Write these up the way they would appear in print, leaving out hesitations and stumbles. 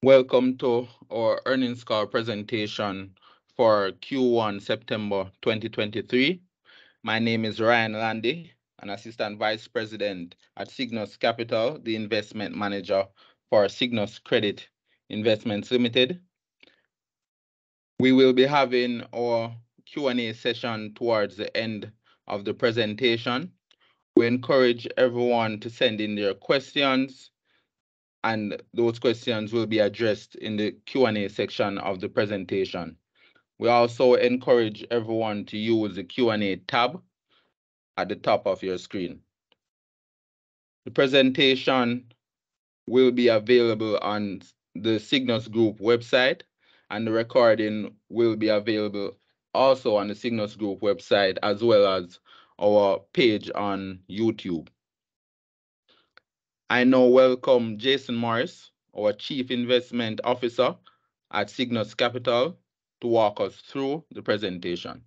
Welcome to our earnings call presentation for Q1 September 2023. My name is Ryan Landy, an Assistant Vice President at SYGNUS Capital, the investment manager for SYGNUS Credit Investments Limited. We will be having our Q&A session towards the end of the presentation. We encourage everyone to send in their questions, and those questions will be addressed in the Q&A section of the presentation. We also encourage everyone to use the Q&A tab at the top of your screen. The presentation will be available on the SYGNUS Group website, and the recording will be available also on the SYGNUS Group website, as well as our page on YouTube. I now welcome Jason Morris, our Chief Investment Officer at SYGNUS Capital, to walk us through the presentation.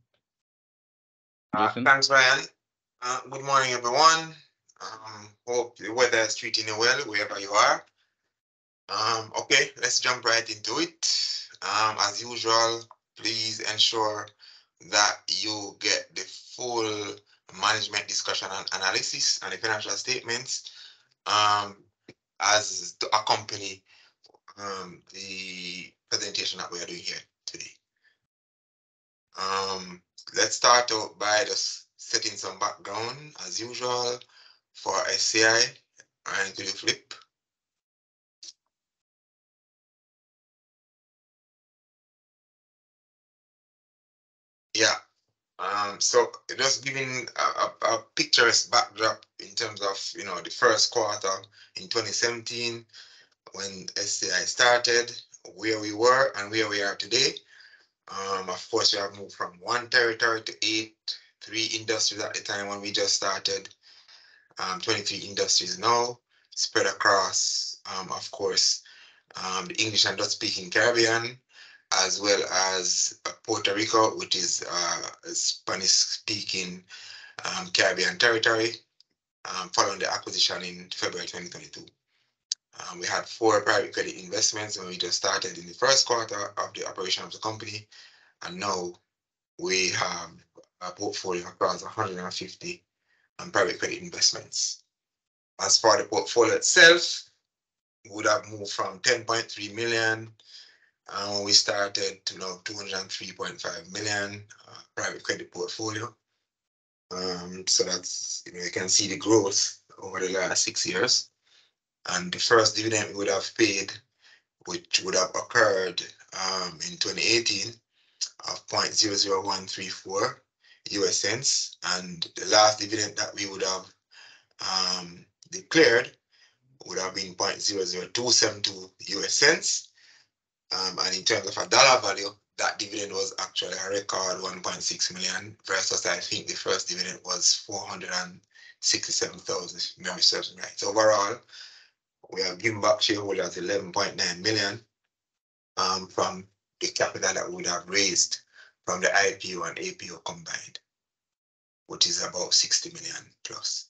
Jason? Thanks, Ryan. Good morning, everyone. Hope the weather is treating you well wherever you are. Okay, let's jump right into it. As usual, please ensure that you get the full management discussion and analysis and the financial statements as to accompany the presentation that we are doing here today. Let's start out by just setting some background as usual for SCI. And to the flip. Yeah. So just giving a picturesque backdrop in terms of the first quarter in 2017 when SCI started, where we were and where we are today. Of course, we have moved from one territory to 3 industries at the time when we just started. 23 industries now, spread across, of course, the English and Dutch-speaking Caribbean, as well as Puerto Rico, which is a Spanish-speaking Caribbean territory, following the acquisition in February 2022. We had 4 private credit investments when we just started in the first quarter of the operation of the company, and now we have a portfolio across 150 private credit investments. As for the portfolio itself, we would have moved from 10.3 million when we started to now 203.5 million private credit portfolio. So that's, you can see the growth over the last 6 years. And the first dividend we would have paid, which would have occurred in 2018, of 0.00134 US cents, and the last dividend that we would have declared would have been 0.00272 US cents. And in terms of a dollar value, that dividend was actually a record 1.6 million versus I think the first dividend was 467,000, if memory serves me right. So overall, we have given back shareholders 11.9 million from the capital that we would have raised from the IPO and APO combined, which is about 60 million plus.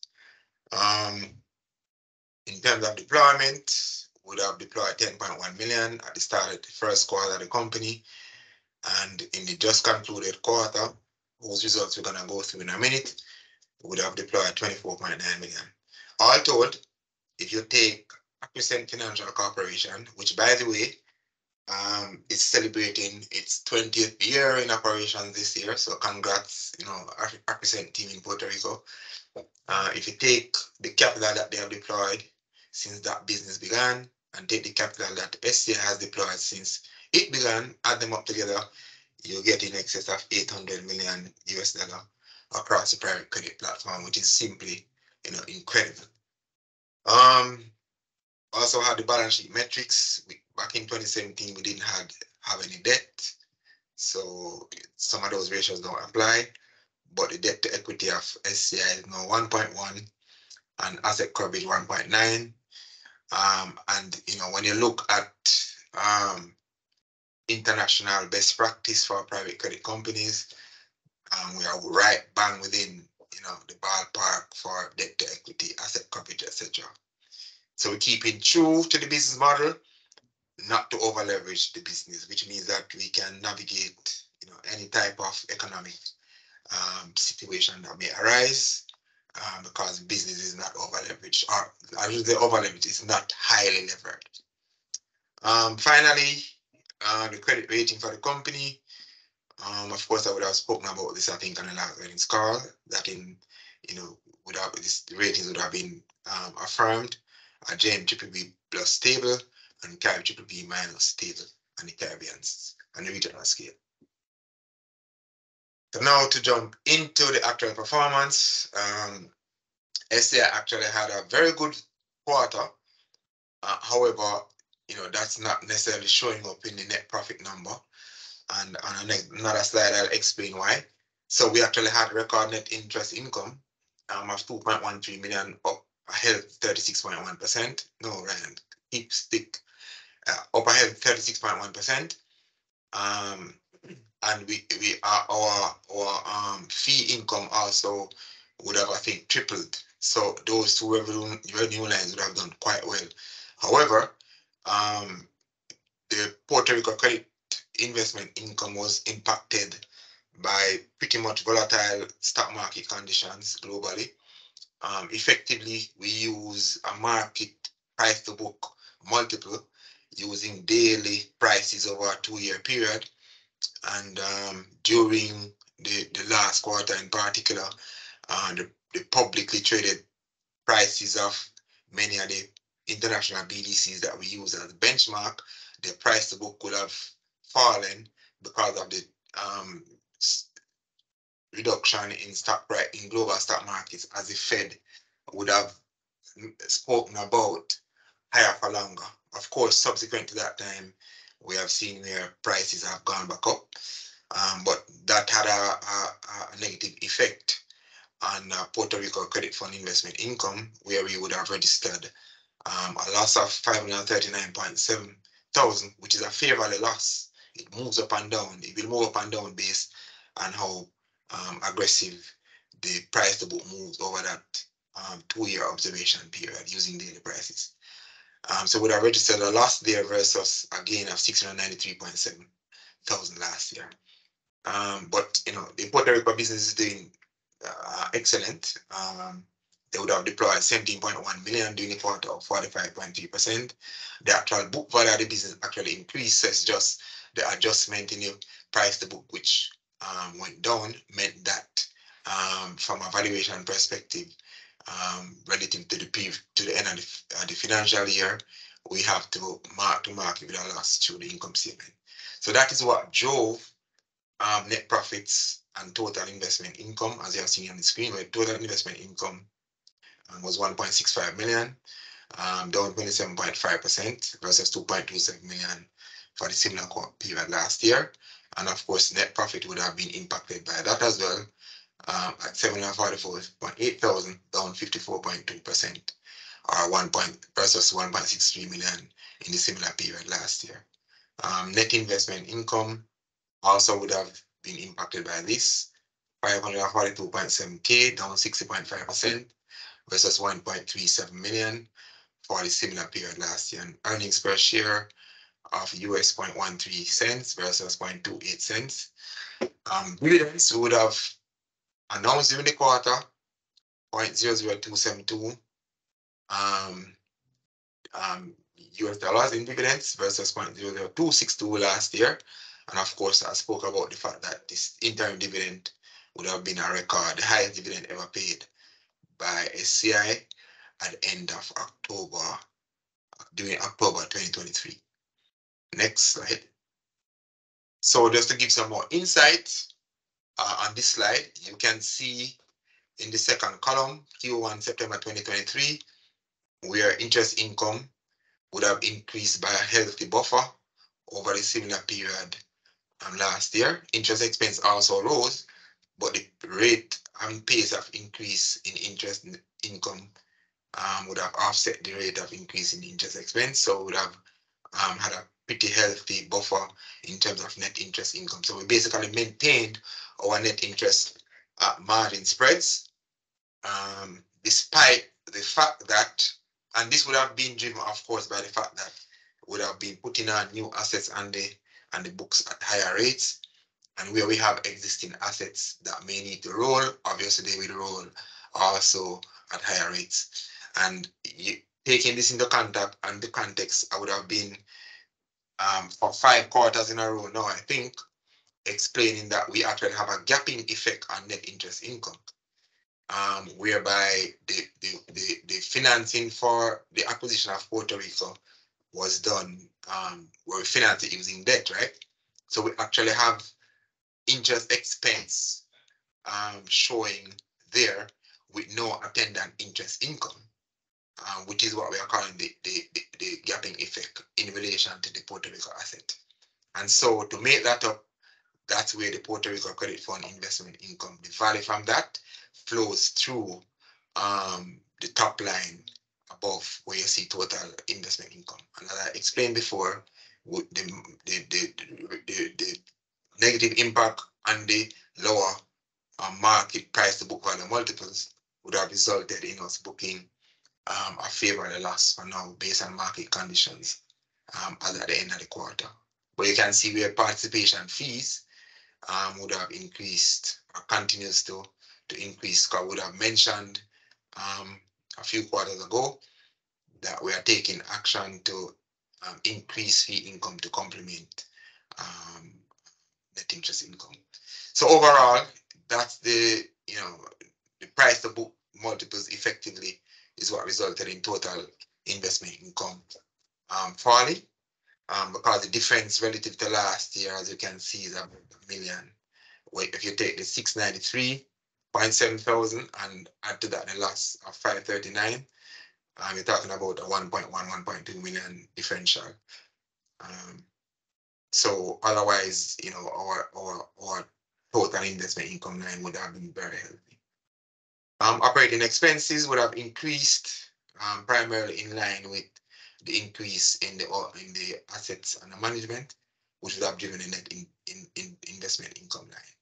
In terms of deployment, we would have deployed 10.1 million at the start of the first quarter of the company, and in the just concluded quarter, whose results we're going to go through in a minute, we would have deployed 24.9 million. All told, if you take Crescent Financial Corporation, which by the way, is celebrating its 20th year in operation this year. So congrats, Crescent team in Puerto Rico. If you take the capital that they have deployed since that business began, and take the capital that SCI has deployed since it began, add them up together, you get in excess of 800 million US dollar across the private credit platform, which is simply, incredible. Also had the balance sheet metrics. Back in 2017, we didn't have any debt, so some of those ratios don't apply. But the debt to equity of SCI is now 1.1 and asset coverage 1.9. And when you look at international best practice for private credit companies, we are right bang within the ballpark for debt to equity, asset coverage, etc. So we're keeping true to the business model. not to over leverage the business, which means that we can navigate, any type of economic situation that may arise, because business is not over leveraged, or I should say over leveraged is not highly leveraged. Finally, the credit rating for the company. Of course, I would have spoken about this, I think, on the last earnings call, that the ratings would have been affirmed. JM BBB plus stable and Carib BBB minus stable on the Caribbean on the regional scale. So now to jump into the actual performance, SCI actually had a very good quarter. However, that's not necessarily showing up in the net profit number. And on another slide, I'll explain why. So we actually had record net interest income of 2.13 million, up a healthy 36.1%. No, Ryan, keep stick. Up a healthy 36.1%. And we are our fee income also would have, I think, tripled. So those two revenue lines would have done quite well. However, the Puerto Rico credit investment income was impacted by pretty much volatile stock market conditions globally. Effectively, we use a market price to book multiple using daily prices over a 2-year period. And during the last quarter in particular, the publicly traded prices of many of the international BDCs that we use as a benchmark, the price to book would have fallen because of the reduction in stock price in global stock markets, as the Fed would have spoken about higher for longer. Of course, subsequent to that time, we have seen where prices have gone back up, but that had a negative effect on Puerto Rico credit fund investment income, where we would have registered a loss of 539.7 thousand, which is a fair value loss. It moves up and down. It will move up and down based on how aggressive the price to book moves over that 2-year observation period using daily prices. So we would have registered a loss there versus a gain of 693.7 thousand last year. But the Puerto Rico business is doing excellent. They would have deployed 17.1 million during the quarter, of 45.3%. The actual book value of the business actually increased. So it's just the adjustment in the price to book, which went down, meant that from a valuation perspective, relative to the end of the financial year, we have to market with a loss through the income statement. So that is what drove net profits and total investment income, as you have seen on the screen, where total investment income was 1.65 million, down 27.5% versus 2.27 million for the similar period last year. And of course, net profit would have been impacted by that as well, at 744.8 thousand, down 54.2%, or versus 1.63 million in the similar period last year. Net investment income also would have been impacted by this, 542.7K, down 60.5%, versus 1.37 million for the similar period last year. And earnings per share of US 0.13 cents versus 0.28 cents. Dividends would have announced during the quarter 0.00272 US dollars in dividends versus 0.00262 last year. And of course, I spoke about the fact that this interim dividend would have been a record, the highest dividend ever paid by SCI at the end of October, during October 2023. Next slide. So just to give some more insight on this slide, you can see in the second column, Q1 September 2023, where interest income would have increased by a healthy buffer over the similar period last year. Interest expense also rose, but the rate and pace of increase in interest income would have offset the rate of increase in interest expense. So would have had a pretty healthy buffer in terms of net interest income. So we basically maintained our net interest margin spreads, despite the fact that, and this would have been driven, of course, by the fact that would have been putting on new assets on the books at higher rates, and where we have existing assets that may need to roll, obviously they will roll also at higher rates. And taking this into the context, I would have been for 5 quarters in a row now, I think, explaining that we actually have a gapping effect on net interest income, whereby the financing for the acquisition of Puerto Rico was done, where we financed it using debt, right? So we actually have interest expense showing there with no attendant interest income, which is what we are calling the gapping effect in relation to the Puerto Rico asset. And so to make that up, that's where the Puerto Rico Credit Fund investment income, the value from that flows through the top line above where you see total investment income. And as I explained before, with the negative impact on the lower market price to book value multiples would have resulted in us booking a favor and a loss for now based on market conditions as at the end of the quarter. But you can see where participation fees would have increased or continues to increase. I would have mentioned a few quarters ago that we are taking action to increase fee income to complement net interest income. So overall, that's the price to book multiples effectively is what resulted in total investment income falling, because the difference relative to last year, as you can see, is about $1 million. If you take the 693.7 thousand and add to that the loss of 539, you're talking about a 1.2 million differential. So otherwise, our total investment income line would have been very healthy. Operating expenses would have increased primarily in line with the increase in the assets under management, which would have driven the net investment income line.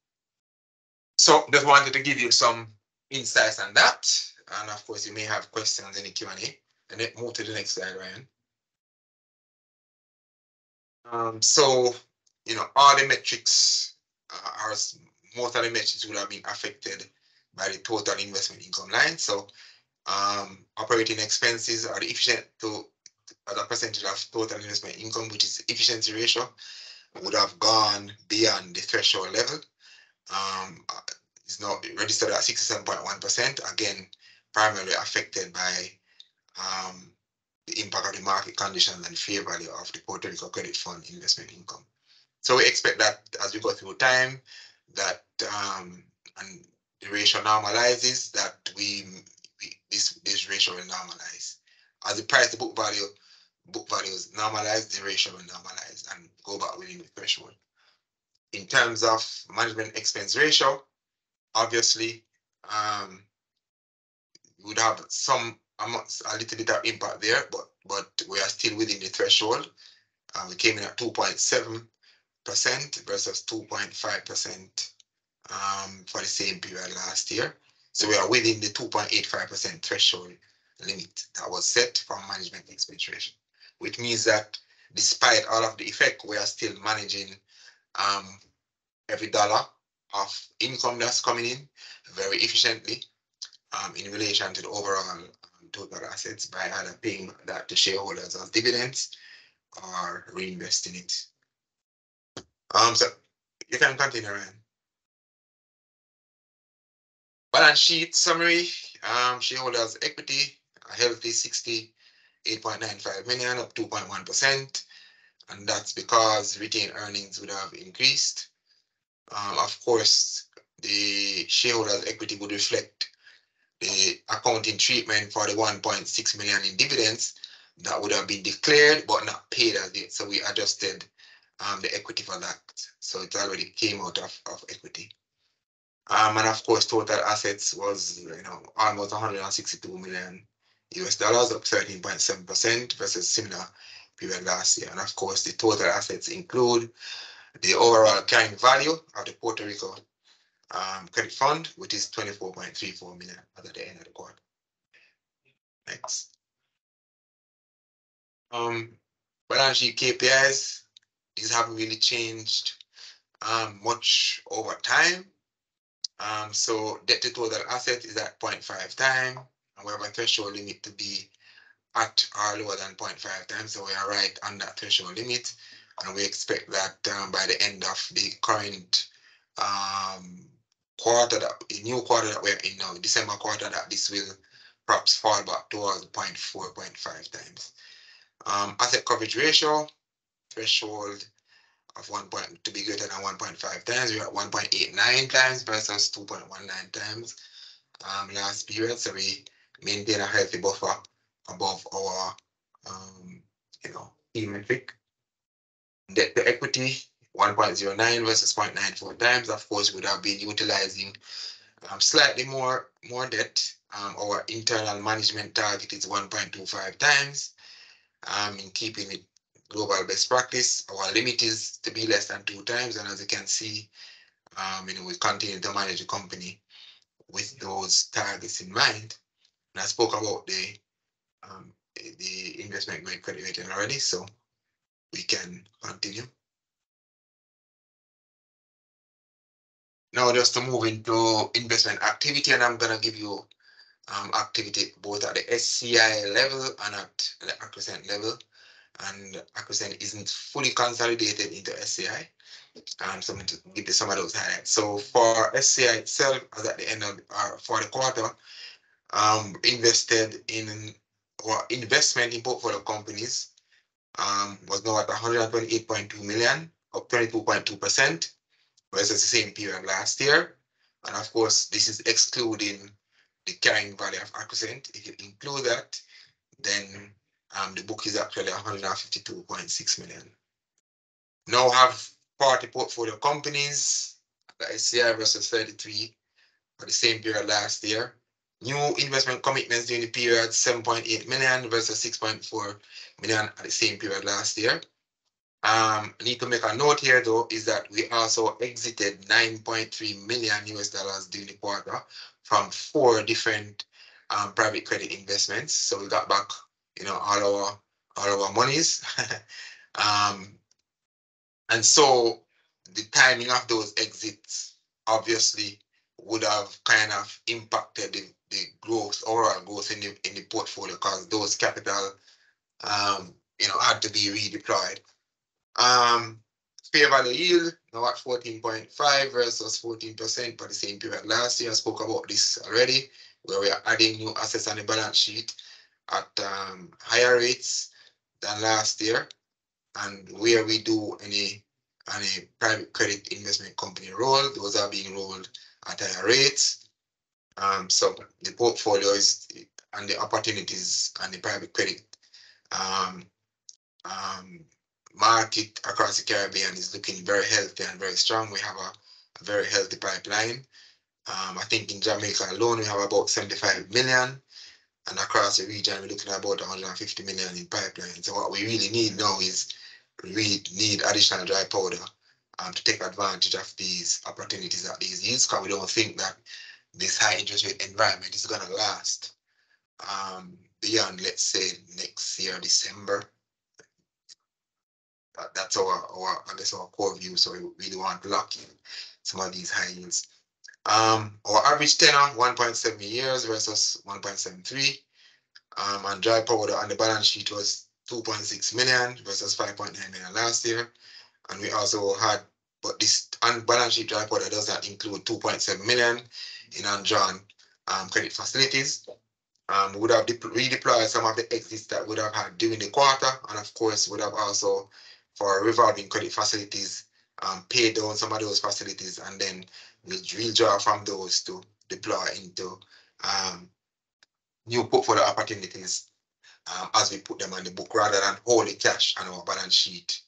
So just wanted to give you some insights on that. And of course, you may have questions in the Q&A. And then move to the next slide, Ryan. So, all the metrics, most of the metrics would have been affected by the total investment income line. So, operating expenses are the efficient as a percentage of total investment income, which is efficiency ratio, would have gone beyond the threshold level. It's now registered at 67.1%, again, primarily affected by the impact of the market conditions and fair value of the Puerto Rico Credit Fund investment income. So we expect that as we go through time, that and the ratio normalizes, that this ratio will normalize. As the price to book values normalize, the ratio will normalize and go back within the threshold. In terms of management expense ratio, obviously, we would have a little bit of impact there, but we are still within the threshold. We came in at 2.7% versus 2.5% for the same period last year. So we are within the 2.85% threshold limit that was set for management expense ratio, which means that despite all of the effect, we are still managing every dollar of income that's coming in very efficiently in relation to the overall total assets by either paying that to shareholders as dividends or reinvesting it. So you can continue, Ryan. Balance sheet summary, shareholders equity, a healthy 68.95 million, up 2.1%. And that's because retained earnings would have increased. Of course, the shareholders equity would reflect the accounting treatment for the 1.6 million in dividends that would have been declared but not paid as yet. So we adjusted the equity for that. So it already came out of equity. And of course, total assets was almost 162 million US dollars, up 13.7% versus similar period last year. And of course, the total assets include the overall carrying value of the Puerto Rico Credit Fund, which is 24.34 million at the end of the quarter. Next. Balance sheet KPIs, these haven't really changed much over time. So debt to total asset is at 0.5 times, and we have a threshold limit to be at or lower than 0.5 times. So we are right on that threshold limit, and we expect that by the end of the current quarter, the new quarter that we're in now, December quarter, that this will perhaps fall back towards 0.4, 0.5 times. Asset coverage ratio threshold of 1 point to be greater than 1.5 times. We're at 1.89 times versus 2.19 times last period. So we maintain a healthy buffer above our key metric. Debt to equity 1.09 versus 0.94 times. Of course, we would have been utilizing slightly more debt. Our internal management target is 1.25 times. In keeping it global best practice, our limit is to be less than 2 times, and as you can see, we continue to manage the company with those targets in mind. And I spoke about the investment grade credit rating already, so we can continue. Now, just to move into investment activity, and I'm gonna give you activity both at the SCI level and at the Accrescent level. And Accrescent isn't fully consolidated into SCI. So I'm going to give you some of those highlights. So for SCI itself, as at the end of for the quarter, invested in or investment in portfolio companies was now at 128.2 million, up 22.2% versus the same period last year. And of course, this is excluding the carrying value of Accrescent. If you include that, then the book is actually 152.6 million. Now have party portfolio companies, the SCI versus 33 for the same period last year. New investment commitments during the period 7.8 million versus 6.4 million at the same period last year. Need to make a note here though is that we also exited 9.3 million US dollars during the quarter from 4 different private credit investments. So we got back, all our monies. And so the timing of those exits obviously would have kind of impacted the growth, overall growth in the portfolio, because those capital had to be redeployed. Fair value yield now at 14.5 versus 14% for the same period last year. I spoke about this already, where we are adding new assets on the balance sheet at higher rates than last year, and where we do any private credit investment company roll, those are being rolled at higher rates. So the portfolio is and the opportunities and the private credit market across the Caribbean is looking very healthy and very strong. We have a very healthy pipeline. I think in Jamaica alone, we have about 75 million. And across the region, we're looking at about 150 million in pipeline. So what we really need now is we need additional dry powder to take advantage of these opportunities that these yields, because we don't think that this high interest rate environment is going to last beyond, let's say, next year, December. That's our core view. So we really want to lock in some of these high yields. Our average tenor 1.7 years versus 1.73. And dry powder on the balance sheet was 2.6 million versus 5.9 million last year. And we also had, but this on balance sheet dry powder does not include 2.7 million in undrawn credit facilities. We would have redeployed some of the exits that would have had during the quarter, and of course would have also, for revolving credit facilities, paid down some of those facilities, and then we'll redraw from those to deploy into new portfolio opportunities as we put them on the book, rather than hold the cash on our balance sheet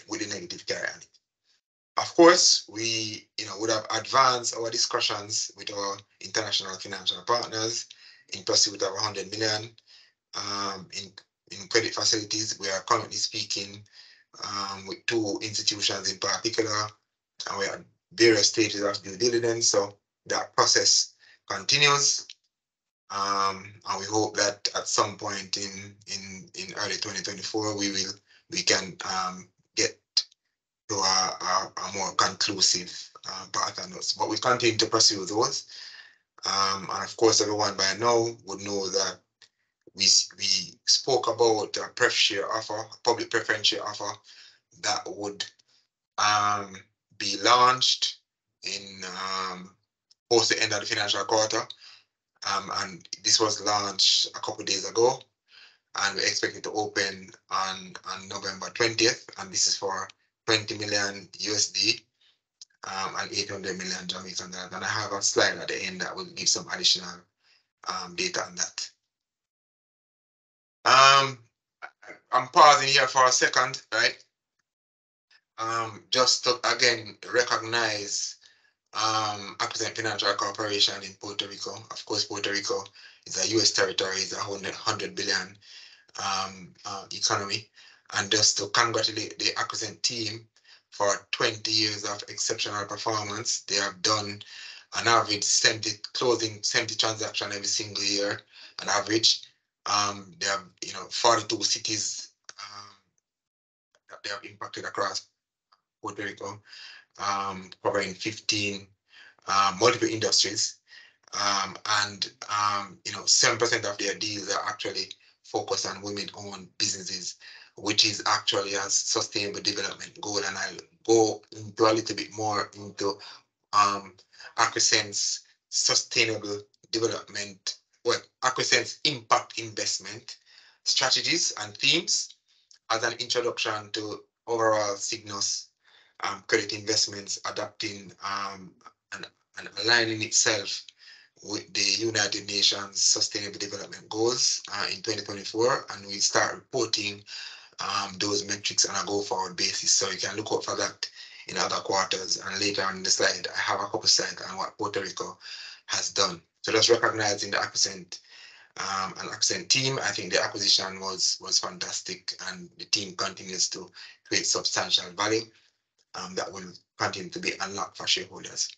with the negative carry on it. Of course, we would have advanced our discussions with our international financial partners in pursuit of 100 million in credit facilities. We are currently speaking with 2 institutions in particular, and we are at various stages of due diligence. So that process continues. And we hope that at some point in early 2024 we can get to a more conclusive partners. But we continue to pursue those. And of course, everyone by now would know that we spoke about a pref share offer, public preference share offer that would be launched in post the end of the financial quarter. And this was launched a couple of days ago, and we expect it to open on November 20th. And this is for 20 million USD and 800 million Jamaican dollars. And I have a slide at the end that will give some additional data on that. I'm pausing here for a second, right? Just to again recognize Accent Financial Corporation in Puerto Rico. Of course, Puerto Rico is a U.S. territory, it's a 100 billion economy. And just to congratulate the Accent team for 20 years of exceptional performance. They have done an average 70 transactions every single year, an average. They have 42 cities that they have impacted across Puerto Rico, covering 15 multiple industries. And 7% of their deals are actually focused on women-owned businesses, which is actually a sustainable development goal. And I'll go into a little bit more into Accent's sustainable development, Accent's impact investment strategies and themes as an introduction to overall SYGNUS credit investments, adapting and aligning itself with the United Nations Sustainable Development Goals in 2024, and we start reporting those metrics on a go-forward basis. So you can look out for that in other quarters. And later on in the slide, I have a couple slides on what Puerto Rico has done. So just recognizing the Accent and Accent team, I think the acquisition was fantastic, and the team continues to create substantial value that will continue to be unlocked for shareholders.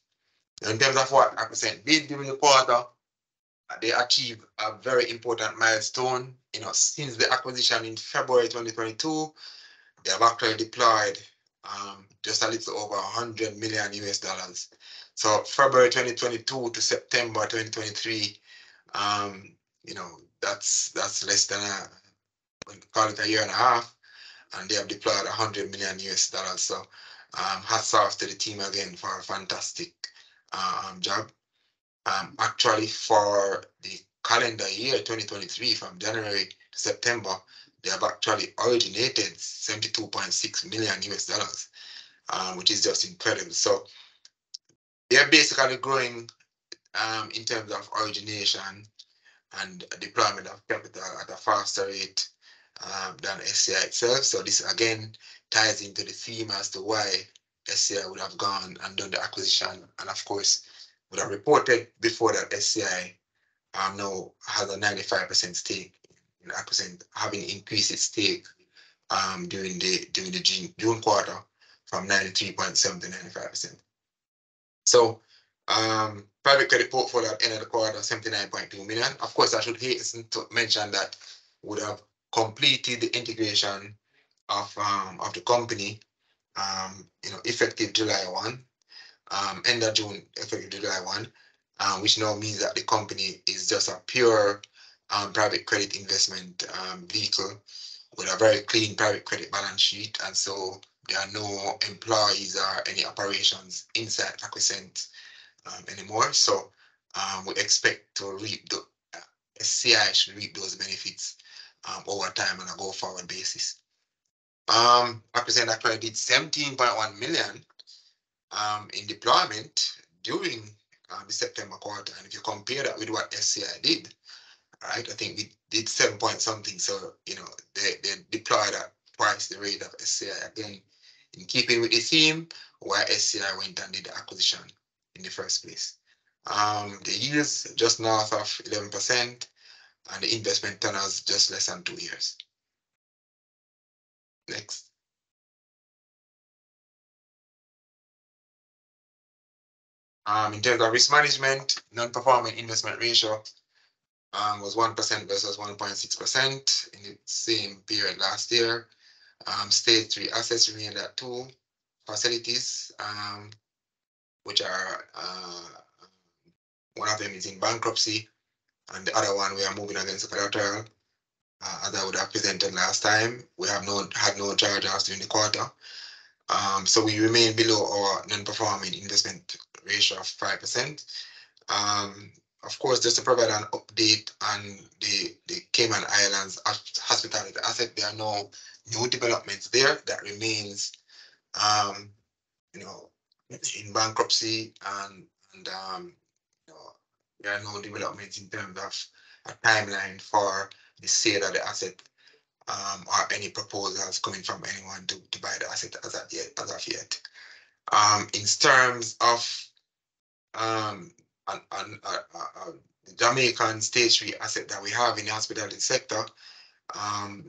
In terms of what Accent did during the quarter, they achieved a very important milestone. Since the acquisition in February 2022, they have actually deployed just a little over 100 million US dollars. So February 2022 to September 2023, that's less than call it a year and a half, and they have deployed 100 million US dollars. So hats off to the team again for a fantastic job. Actually, for the calendar year 2023, from January to September, they have actually originated 72.6 million US dollars, which is just incredible. So they're basically growing in terms of origination and deployment of capital at a faster rate than SCI itself. So this again ties into the theme as to why SCI would have gone and done the acquisition, and of course would have reported before that SCI now has a 95% stake in Accent, having increased its stake during the June quarter from 93.7 to 95%. So private credit portfolio at the end of the quarter, 79.2 million. Of course, I should hasten to mention that would have completed the integration of the company, effective July 1, end of June, effective July 1, which now means that the company is just a pure private credit investment vehicle with a very clean private credit balance sheet. And so there are no employees or any operations inside Accent anymore. So we expect to reap the SCI should reap those benefits over time on a go-forward basis. Accent actually did 17.1 million in deployment during the September quarter. And if you compare that with what SCI did, right, I think we did 7 point something. So, they deployed at twice the rate of SCI, again, in keeping with the theme why SCI went and did the acquisition in the first place. The yields just north of 11%, and the investment tenors just less than 2 years. Next. In terms of risk management, non-performing investment ratio was 1% versus 1.6% in the same period last year. Stage 3 assets remained at 2 facilities, which are one of them is in bankruptcy, and the other one we are moving against the collateral. As I would have presented last time, we have had no charge-offs during the quarter. So we remain below our non-performing investment ratio of 5%. Of course, just to provide an update on the Cayman Islands hospitality asset, there are no new developments there. That remains, in bankruptcy, and there are no developments in terms of a timeline for the sale of the asset, or any proposals coming from anyone to buy the asset as of yet. In terms of the Jamaican stage 3 asset that we have in the hospitality sector,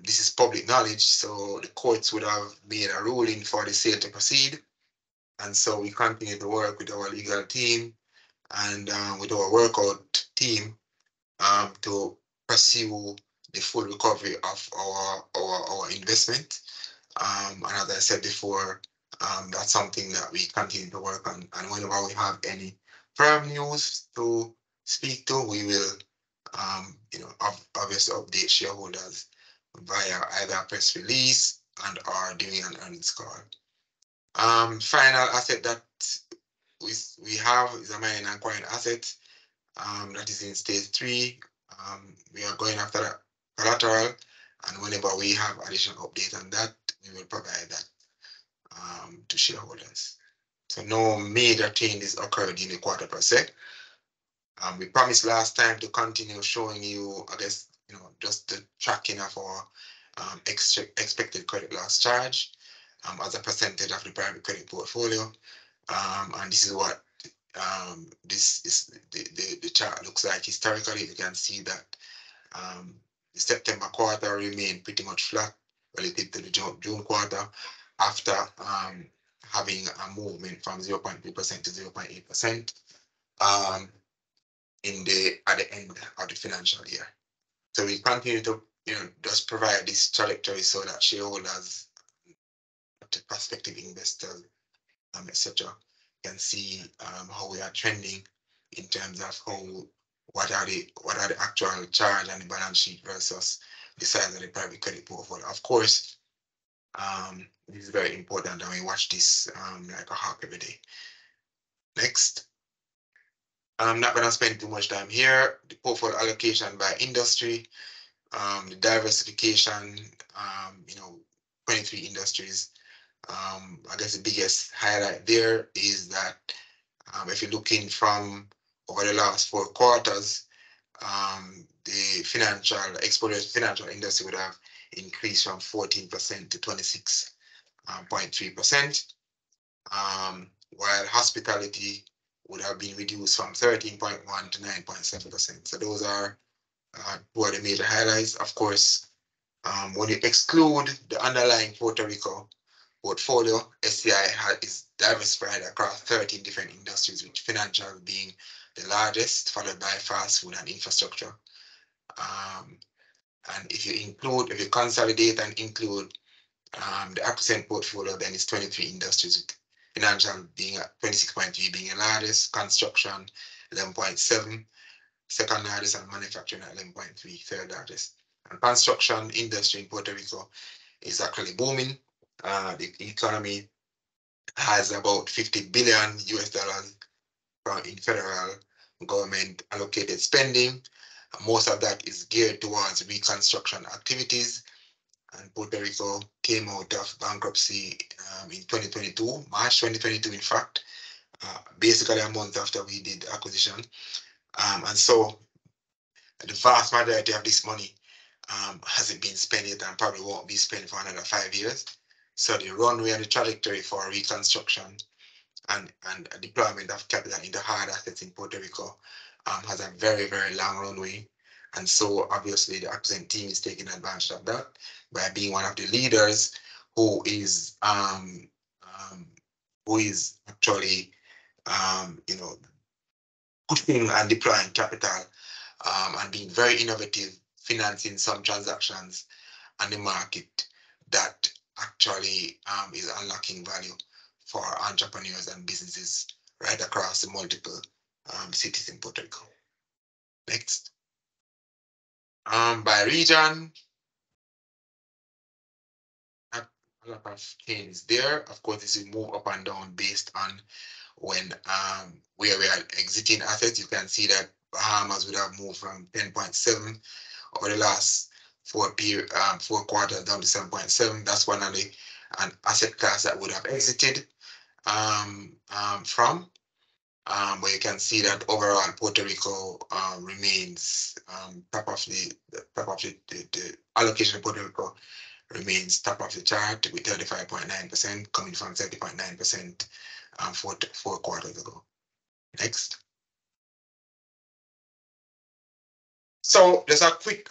this is public knowledge, so the courts would have made a ruling for the sale to proceed. And so we continue to work with our legal team and with our workout team to pursue the full recovery of our investment. And as I said before, that's something that we continue to work on. And whenever we have any firm news to speak to, we will, obviously update shareholders via either a press release and or during an earnings call. Final asset that we have is a mining and quarrying asset that is in stage 3. We are going after that collateral, and whenever we have additional update on that, we will provide that to shareholders. So no major changes occurred in the quarter per se. We promised last time to continue showing you, I guess, just the tracking of our expected credit loss charge as a percentage of the private credit portfolio. And this is what this is the chart looks like historically. You can see that the September quarter remained pretty much flat relative to the June quarter, after having a movement from 0.3% to 0.8% at the end of the financial year. So we continue to just provide this trajectory so that shareholders, prospective investors, etc., can see how we are trending in terms of what are the actual charge and the balance sheet versus the size of the private credit portfolio. Of course, this is very important, and we watch this like a hawk every day. Next. I'm not going to spend too much time here. The portfolio allocation by industry, the diversification, 23 industries. I guess the biggest highlight there is that if you're looking from over the last 4 quarters, the financial exposure to financial industry would have increased from 14% to 26.3%, while hospitality would have been reduced from 13.1% to 9.7%. So those are 2 of the major highlights. Of course, when you exclude the underlying Puerto Rico portfolio, SCI is diversified across 13 different industries, with financial being the largest, followed by fast food and infrastructure. And if you consolidate and include the accent portfolio, then it's 23 industries, with financial being at 26.3, being the largest, construction 11.7, second largest, and manufacturing at 11.3, third largest. And construction industry in Puerto Rico is actually booming. The economy has about $50 billion in federal government allocated spending. Most of that is geared towards reconstruction activities. And Puerto Rico came out of bankruptcy in 2022, March 2022, in fact, basically a month after we did the acquisition. And so the vast majority of this money hasn't been spent yet, and probably won't be spent for another 5 years. So the runway and the trajectory for reconstruction and deployment of capital into hard assets in Puerto Rico has a very, very long runway. And so obviously the Accent team is taking advantage of that by being one of the leaders who is actually pushing and deploying capital and being very innovative, financing some transactions on the market that actually is unlocking value for entrepreneurs and businesses right across the multiple cities in Puerto Rico. Next. By region, a lot of things there. Of course, this will move up and down based on when where we are exiting assets. You can see that Bahamas would have moved from 10.7 over the last four quarters down to 7.7. That's one of the an asset class that would have exited from. But you can see that overall Puerto Rico remains top of the allocation of Puerto Rico remains top of the chart with 35.9% coming from 30.9% 4 quarters ago. Next. So just a quick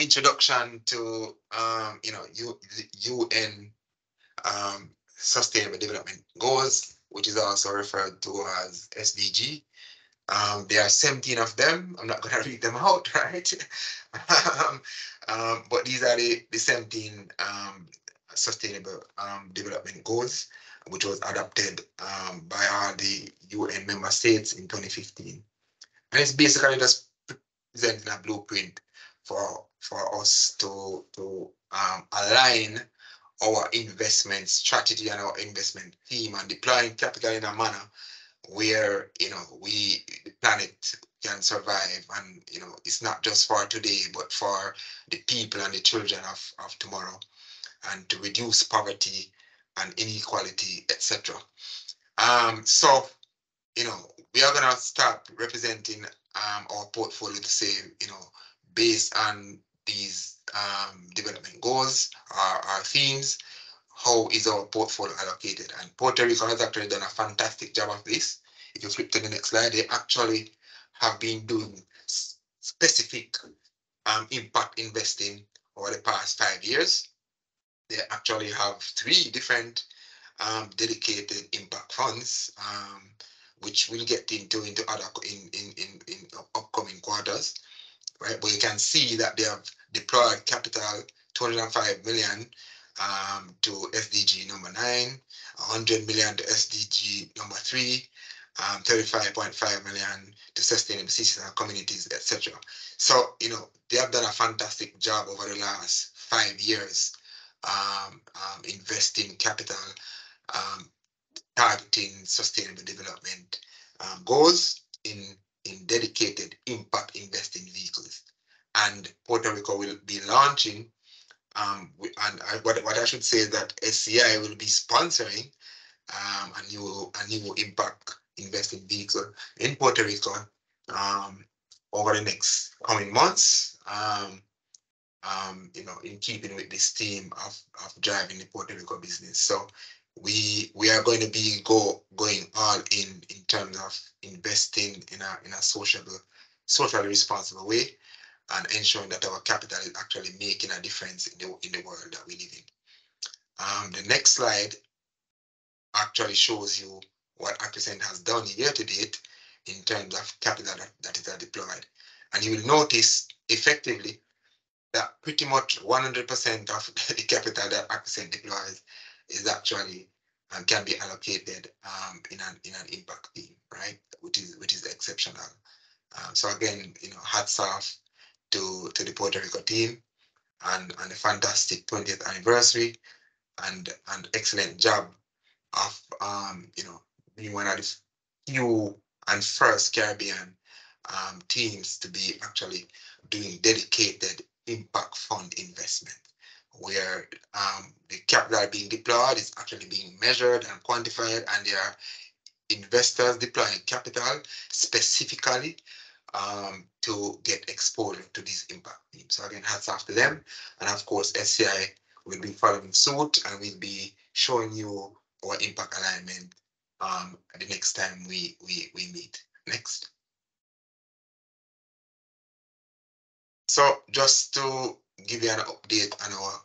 introduction to UN Sustainable Development Goals, which is also referred to as SDG. There are 17 of them. I'm not going to read them out, right? But these are the 17 Sustainable Development Goals, which was adopted by all the UN member states in 2015. And it's basically just presenting a blueprint for us to align our investment strategy and our investment theme and deploying capital in a manner where the planet can survive, and it's not just for today but for the people and the children of tomorrow, and to reduce poverty and inequality, etc. So we are gonna start representing our portfolio to say, based on these development goals, our themes, how is our portfolio allocated? And Puerto Rico has actually done a fantastic job of this. If you flip to the next slide, they actually have been doing specific impact investing over the past 5 years. They actually have 3 different dedicated impact funds, which we'll get into other in upcoming quarters, right? But you can see that they have deployed capital 205 million to SDG number 9, 100 million to SDG number 3, 35.5 million to sustainable cities and communities, etc. So, they have done a fantastic job over the last 5 years investing capital, targeting sustainable development goals in dedicated impact investing vehicles. And Puerto Rico will be launching, what I should say is that SCI will be sponsoring a new impact investing vehicle in Puerto Rico over the next coming months. In keeping with this theme of driving the Puerto Rico business. So we are going to be going all in terms of investing in a socially responsible way, and ensuring that our capital is actually making a difference in the world that we live in. The next slide actually shows you what Accrescent has done year to date in terms of capital that is deployed. And you will notice effectively that pretty much 100% of the capital that Accrescent deploys is actually can be allocated in an impact theme, right? Which is exceptional. So again, hats off to the Puerto Rico team and the fantastic 20th anniversary and excellent job of being one of the few and first Caribbean teams to be actually doing dedicated impact fund investment, where the capital being deployed is actually being measured and quantified, and there are investors deploying capital specifically to get exposure to these impact themes. So again, hats off to them. And of course, SCI will be following suit, and we'll be showing you our impact alignment the next time we meet. Next. So just to give you an update on our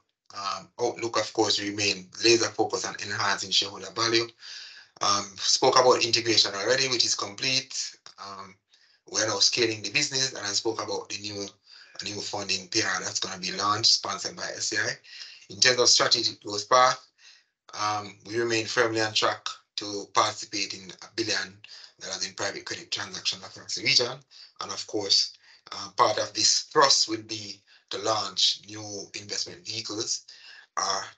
outlook, of course, we remain laser focused on enhancing shareholder value. Spoke about integration already, which is complete. We are now scaling the business, and I spoke about the new funding PR that's going to be launched, sponsored by SCI. In terms of strategic growth path, we remain firmly on track to participate in $1 billion in private credit transactions across the region. And of course, part of this thrust will be to launch new investment vehicles,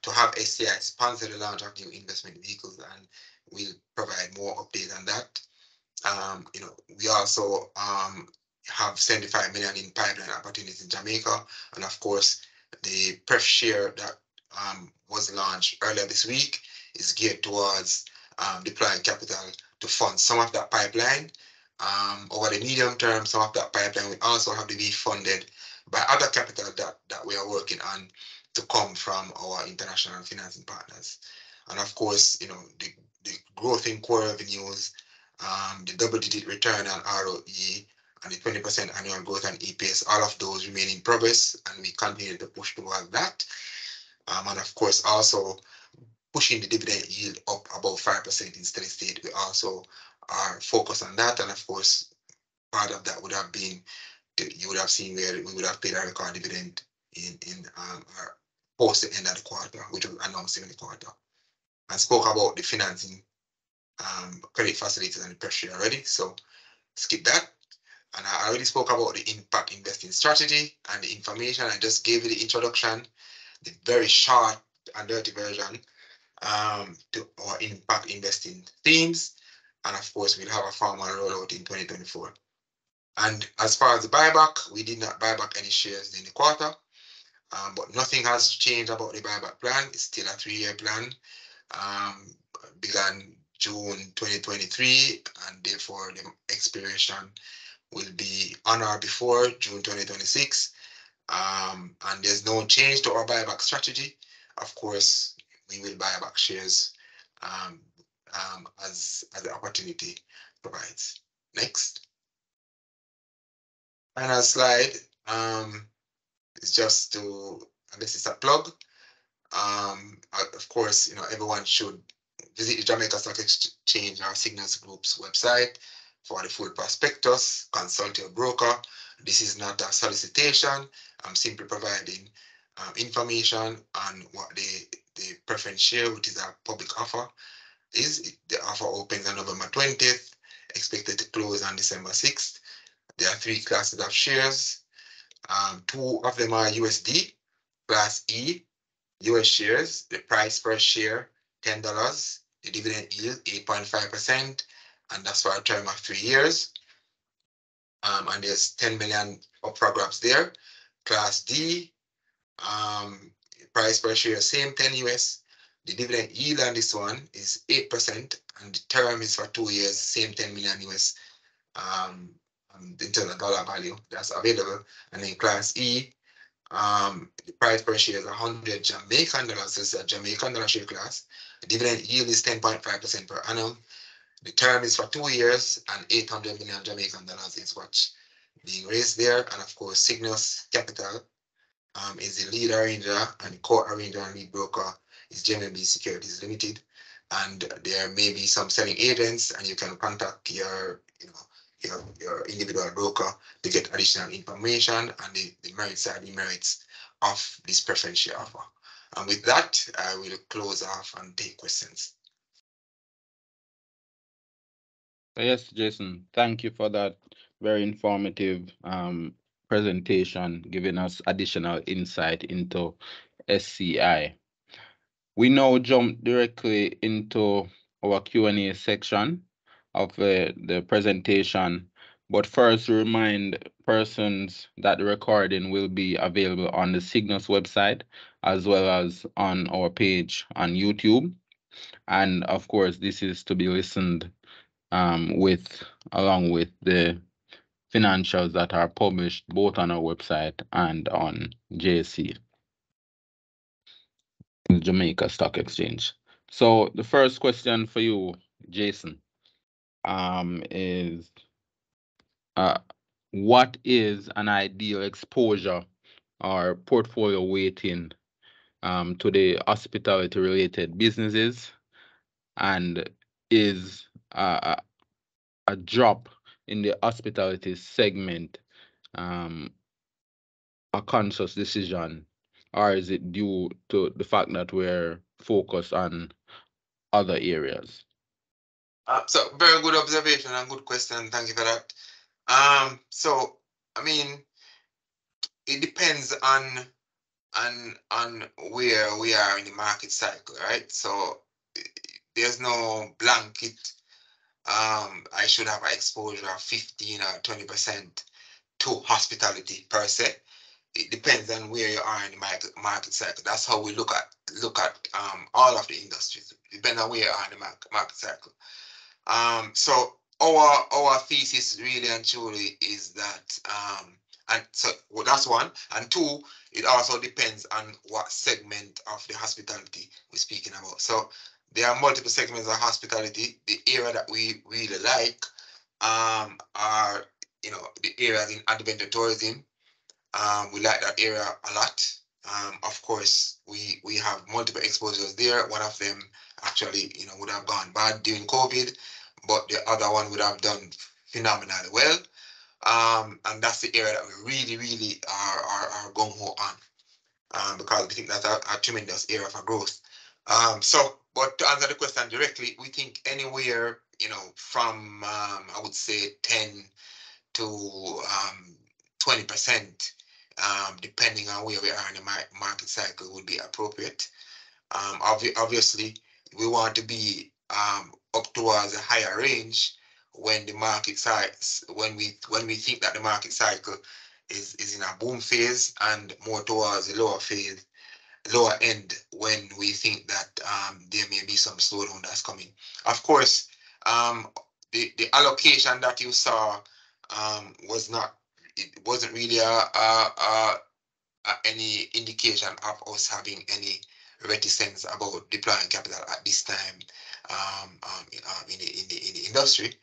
to have SCI sponsor the launch of new investment vehicles, and we'll provide more updates on that. We also have 75 million in pipeline opportunities in Jamaica, and of course, the pref share that was launched earlier this week is geared towards deploying capital to fund some of that pipeline. Over the medium term, some of that pipeline will also have to be funded by other capital that we are working on to come from our international financing partners. And of course, the growth in core revenues, the double-digit return on ROE, and the 20% annual growth on EPS, all of those remain in progress, and we continue to push towards that. And of course, also pushing the dividend yield up above 5% in steady state. We also are focused on that. And of course, part of that would have been, you would have seen where we would have paid a record dividend in our post the end of the quarter, which was announced in the quarter. And spoke about the financing credit facilities and the pressure already. So skip that. And I already spoke about the impact investing strategy and the information. I just gave you the introduction, the very short and dirty version to our impact investing themes. And of course, we'll have a formal rollout in 2024. And as far as the buyback, we did not buy back any shares in the quarter, but nothing has changed about the buyback plan. It's still a 3-year plan, began June 2023, and therefore the expiration will be on or before June 2026. And there's no change to our buyback strategy. Of course, we will buy back shares as the opportunity provides. Next. Final slide is just to, I guess it's a plug. Of course, everyone should visit the Jamaica Stock Exchange or SYGNUS Group's website for the full prospectus, consult your broker. This is not a solicitation. I'm simply providing information on what the preference share, which is a public offer, is. The offer opens on November 20th, expected to close on December 6th. There are 3 classes of shares. 2 of them are USD. Class E, US shares, the price per share, $10. The dividend yield, 8.5%, and that's for a term of 3 years. And there's 10 million up for grabs there. Class D, price per share, same 10 US. The dividend yield on this one is 8%, and the term is for 2 years, same 10 million US. In terms of dollar value that's available. And then Class E, the price per share is 100 Jamaican dollars. This is a Jamaican dollar share class. The dividend yield is 10.5% per annum. The term is for 2 years, and 800 million Jamaican dollars is what's being raised there. And of course, SYGNUS Capital is the lead arranger, and the co-arranger and lead broker is JMB Securities Limited. And there may be some selling agents, and you can contact your individual broker to get additional information, and the merits are the merits of this preference share offer. And with that, I will close off and take questions. Yes, Jason, thank you for that very informative presentation, giving us additional insight into SCI. We now jump directly into our Q&A section of the presentation. But first, remind persons that the recording will be available on the SYGNUS website, as well as on our page on YouTube. And of course, this is to be listened along with the financials that are published both on our website and on JSE, the Jamaica Stock Exchange. So the first question for you, Jason, is what is an ideal exposure or portfolio weighting to the hospitality related businesses, and is a drop in the hospitality segment a conscious decision, or is it due to the fact that we're focused on other areas? So very good observation and good question. Thank you for that. So I mean, it depends on where we are in the market cycle, right? So there's no blanket. I should have an exposure of 15 or 20% to hospitality per se. It depends on where you are in the market cycle. That's how we look at all of the industries. Depending on where you are in the market cycle. So our thesis really and truly is that and so well, that's one. And two, it also depends on what segment of the hospitality we're speaking about. So there are multiple segments of hospitality. The area that we really like are the areas in adventure tourism. We like that area a lot. Of course, we have multiple exposures there. One of them actually, would have gone bad during COVID, but the other one would have done phenomenally well. And that's the area that we really, really are gung ho on, because we think that's a tremendous area for growth. But to answer the question directly, we think anywhere, from I would say 10 to 20%, depending on where we are in the market cycle, would be appropriate. Obviously, we want to be up towards a higher range when the market size, when we think that the market cycle is in a boom phase, and more towards the lower end when we think that there may be some slowdown that's coming. Of course, the allocation that you saw wasn't really any indication of us having any reticence about deploying capital at this time in the industry.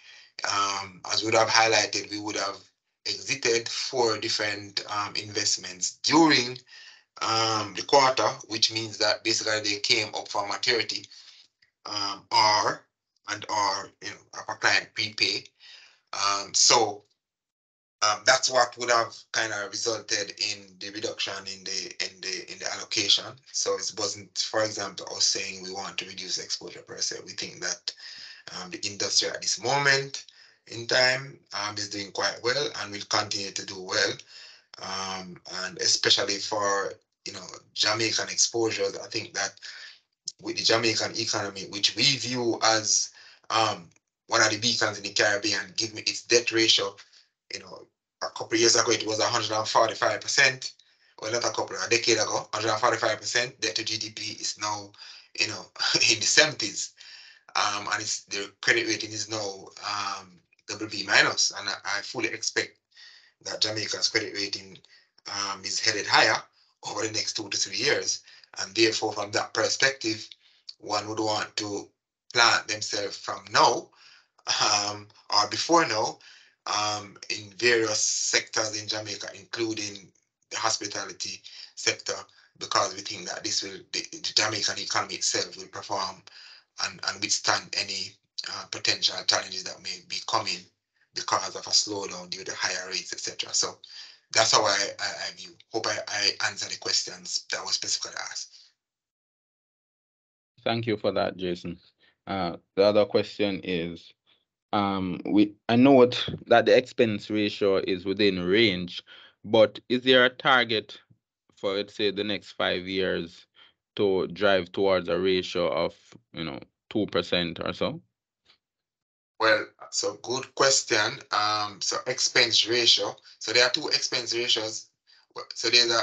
As we would have highlighted, we would have exited 4 different investments during the quarter, which means that basically they came up for maturity, or if a client prepay. So that's what would have kind of resulted in the reduction in the allocation. So it wasn't, for example, us saying we want to reduce exposure per se. We think that the industry at this moment in time is doing quite well and will continue to do well. And especially for Jamaican exposures, I think that with the Jamaican economy, which we view as one of the beacons in the Caribbean, given its debt ratio, a couple of years ago it was 145%. Well, not a decade ago, 145% debt to GDP is now, in the 70s. And the credit rating is now BB minus, and I fully expect that Jamaica's credit rating is headed higher over the next 2 to 3 years. And therefore, from that perspective, one would want to plant themselves from now, or before now, in various sectors in Jamaica, including the hospitality sector, because we think that the Jamaican economy itself will perform and withstand any potential challenges that may be coming because of a slowdown due to higher rates, etc. So that's how I view. Hope I answered the questions that were specifically asked. Thank you for that, Jason. The other question is, I know that the expense ratio is within range, but is there a target for, let's say, the next 5 years to drive towards a ratio of 2% or so? Well, so good question. So expense ratio. So there are 2 expense ratios. So there's a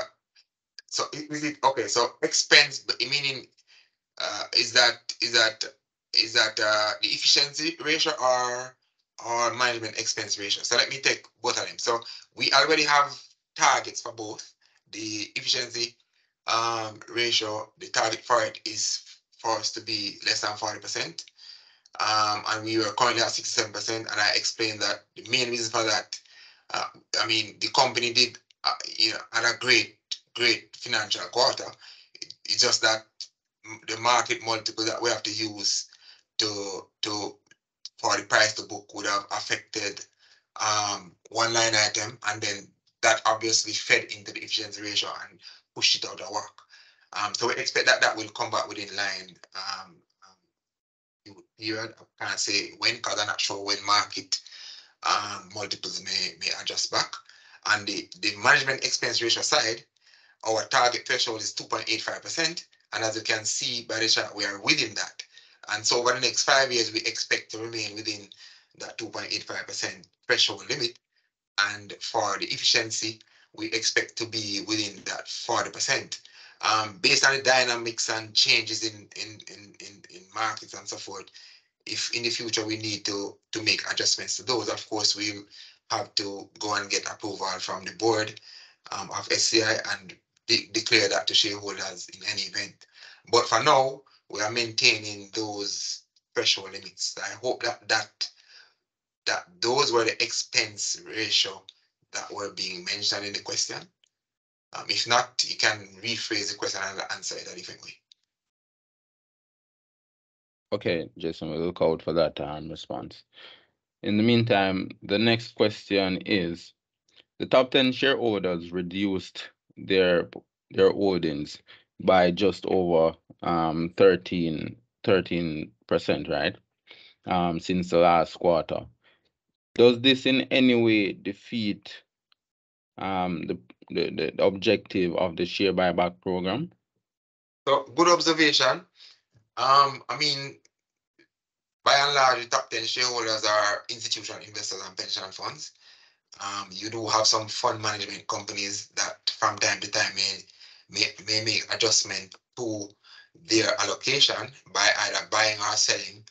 is it okay? So expense, meaning is that the efficiency ratio or management expense ratio? So let me take both of them. So we already have targets for both. The efficiency ratio, the target for it is for us to be less than 40%. And we were currently at 67%, and I explained that the main reason for that, the company did, had a great financial quarter. It's just that the market multiple that we have to use for the price to book would have affected one line item, and then that obviously fed into the efficiency ratio and pushed it out of work. So we expect that that will come back within line. Period. I can't say when, because I'm not sure when market multiples may adjust back. And the management expense ratio side, our target threshold is 2.85%. And as you can see by the chart, we are within that. And so over the next 5 years, we expect to remain within that 2.85% threshold limit. And for the efficiency, we expect to be within that 40%. Based on the dynamics and changes in markets and so forth, if in the future we need to make adjustments to those, of course, we'll have to go and get approval from the board of SCI and declare that to shareholders in any event. But for now, we are maintaining those threshold limits. I hope that those were the expense ratio that were being mentioned in the question. If not, you can rephrase the question and answer it a different way. Okay, Jason, we'll look out for that response. In the meantime, the next question is, the top 10 shareholders reduced their holdings by just over 13%, right? Since the last quarter. Does this in any way defeat the objective of the share buyback program? So good observation. I mean, by and large, the top 10 shareholders are institutional investors and pension funds. You do have some fund management companies that from time to time may make adjustment to their allocation by either buying or selling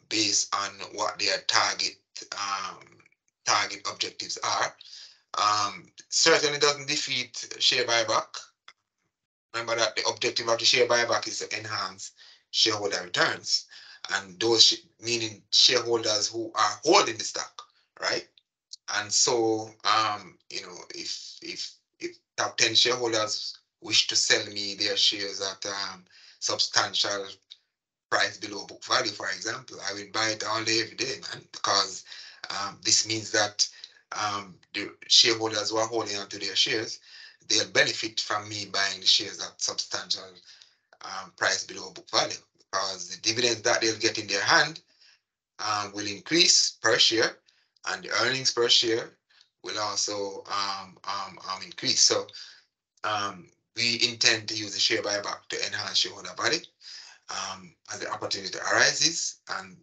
based on what their target objectives are. Certainly doesn't defeat share buyback. Remember that the objective of the share buyback is to enhance shareholder returns, and those meaning shareholders who are holding the stock, right? And so, if top 10 shareholders wish to sell me their shares at substantial price below book value, for example, I will buy it all day, every day, man, because this means that the shareholders who are holding onto their shares, they'll benefit from me buying the shares at substantial price below book value, because the dividends that they'll get in their hand will increase per share, and the earnings per share will also increase. So we intend to use the share buyback to enhance shareholder value as the opportunity arises, and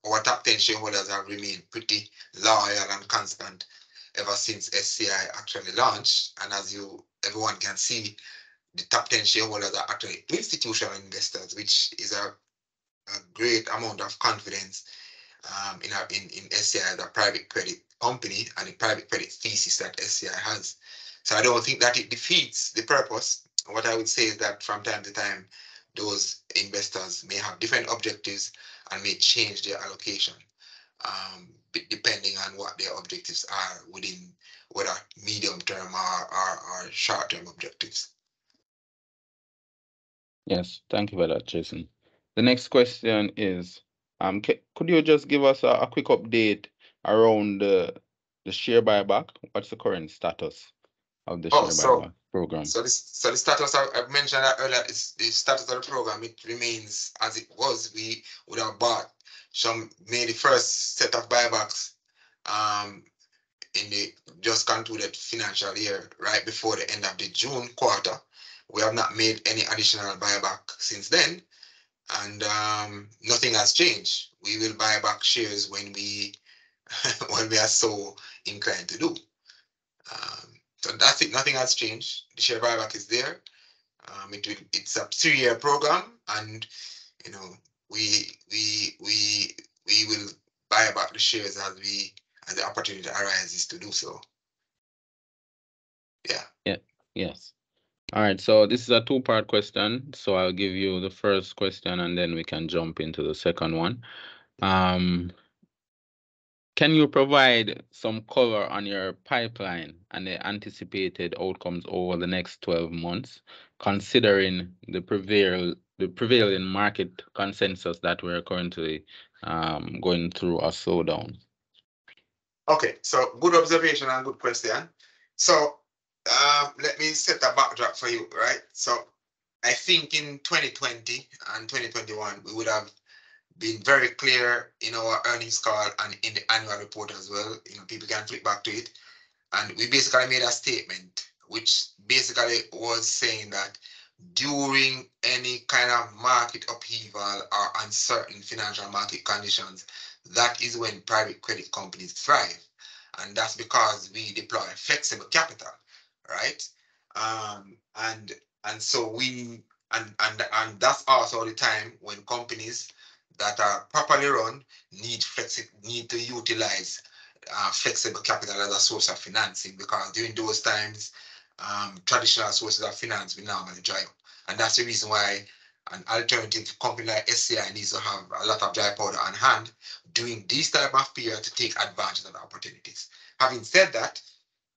our top 10 shareholders have remained pretty loyal and constant ever since SCI actually launched. And as everyone can see, the top 10 shareholders are actually institutional investors, which is a great amount of confidence in SCI as a private credit company and the private credit thesis that SCI has. So I don't think that it defeats the purpose. What I would say is that from time to time, those investors may have different objectives and may change their allocation depending on what their objectives are within whether medium-term or short-term objectives. Yes, thank you for that, Jason. The next question is, could you just give us a quick update around the share buyback? What's the current status of the share buyback program? So the status I mentioned that earlier is the status of the program. It remains as it was. We would have made the first set of buybacks in the just concluded financial year, right before the end of the June quarter. We have not made any additional buyback since then, and nothing has changed. We will buy back shares when we are so inclined to do. So that's it. Nothing has changed. The share buyback is there. It's a 3-year program, and we will buy back the shares as the opportunity arises to do so. Yeah. Yes. All right. So this is a 2-part question. So I'll give you the first question, and then we can jump into the second one. Can you provide some color on your pipeline and the anticipated outcomes over the next 12 months, considering the prevailing market consensus that we're currently going through a slowdown? Okay, so good observation and good question. So let me set a backdrop for you, right? So I think in 2020 and 2021, we would have been very clear in our earnings call and in the annual report as well. People can flip back to it. And we basically made a statement, which basically was saying that during any kind of market upheaval or uncertain financial market conditions, that is when private credit companies thrive. And that's because we deploy flexible capital, right? And so and that's also the time when companies that are properly run need to utilize flexible capital as a source of financing, because during those times, traditional sources of finance will normally dry up. And that's the reason why an alternative company like SCI needs to have a lot of dry powder on hand during this type of period to take advantage of the opportunities. Having said that,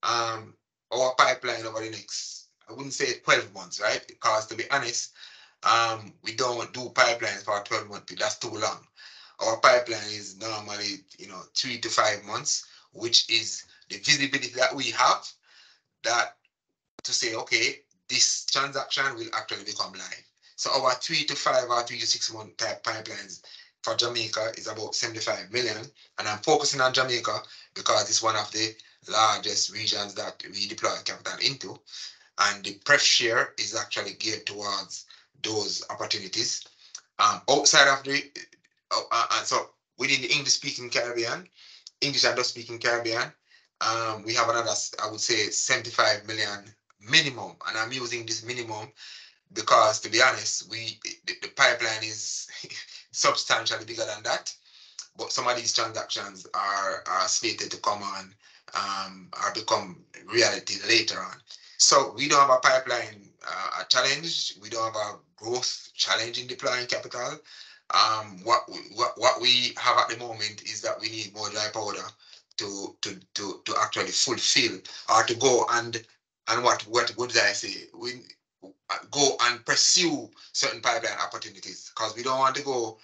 our pipeline over the next, I wouldn't say 12 months, right? Because to be honest, we don't do pipelines for a 12-month period. That's too long. Our pipeline is normally, 3 to 5 months, which is the visibility that we have that to say, okay, this transaction will actually become live. So our 3 to 5 or 3 to 6 month type pipelines for Jamaica is about 75 million. And I'm focusing on Jamaica because it's one of the largest regions that we deploy capital into. And the pref share is actually geared towards those opportunities. Outside of the, and so within the English-speaking Caribbean, English and Dutch-speaking Caribbean, we have another, I would say, 75 million minimum. And I'm using this minimum because, to be honest, the pipeline is substantially bigger than that. But some of these transactions are slated to come on or become reality later on. So we don't have a pipeline a challenge. We don't have a growth challenge in deploying capital. What we have at the moment is that we need more dry powder to actually fulfill or to go and what did I say? We go and pursue certain pipeline opportunities, because we don't want to go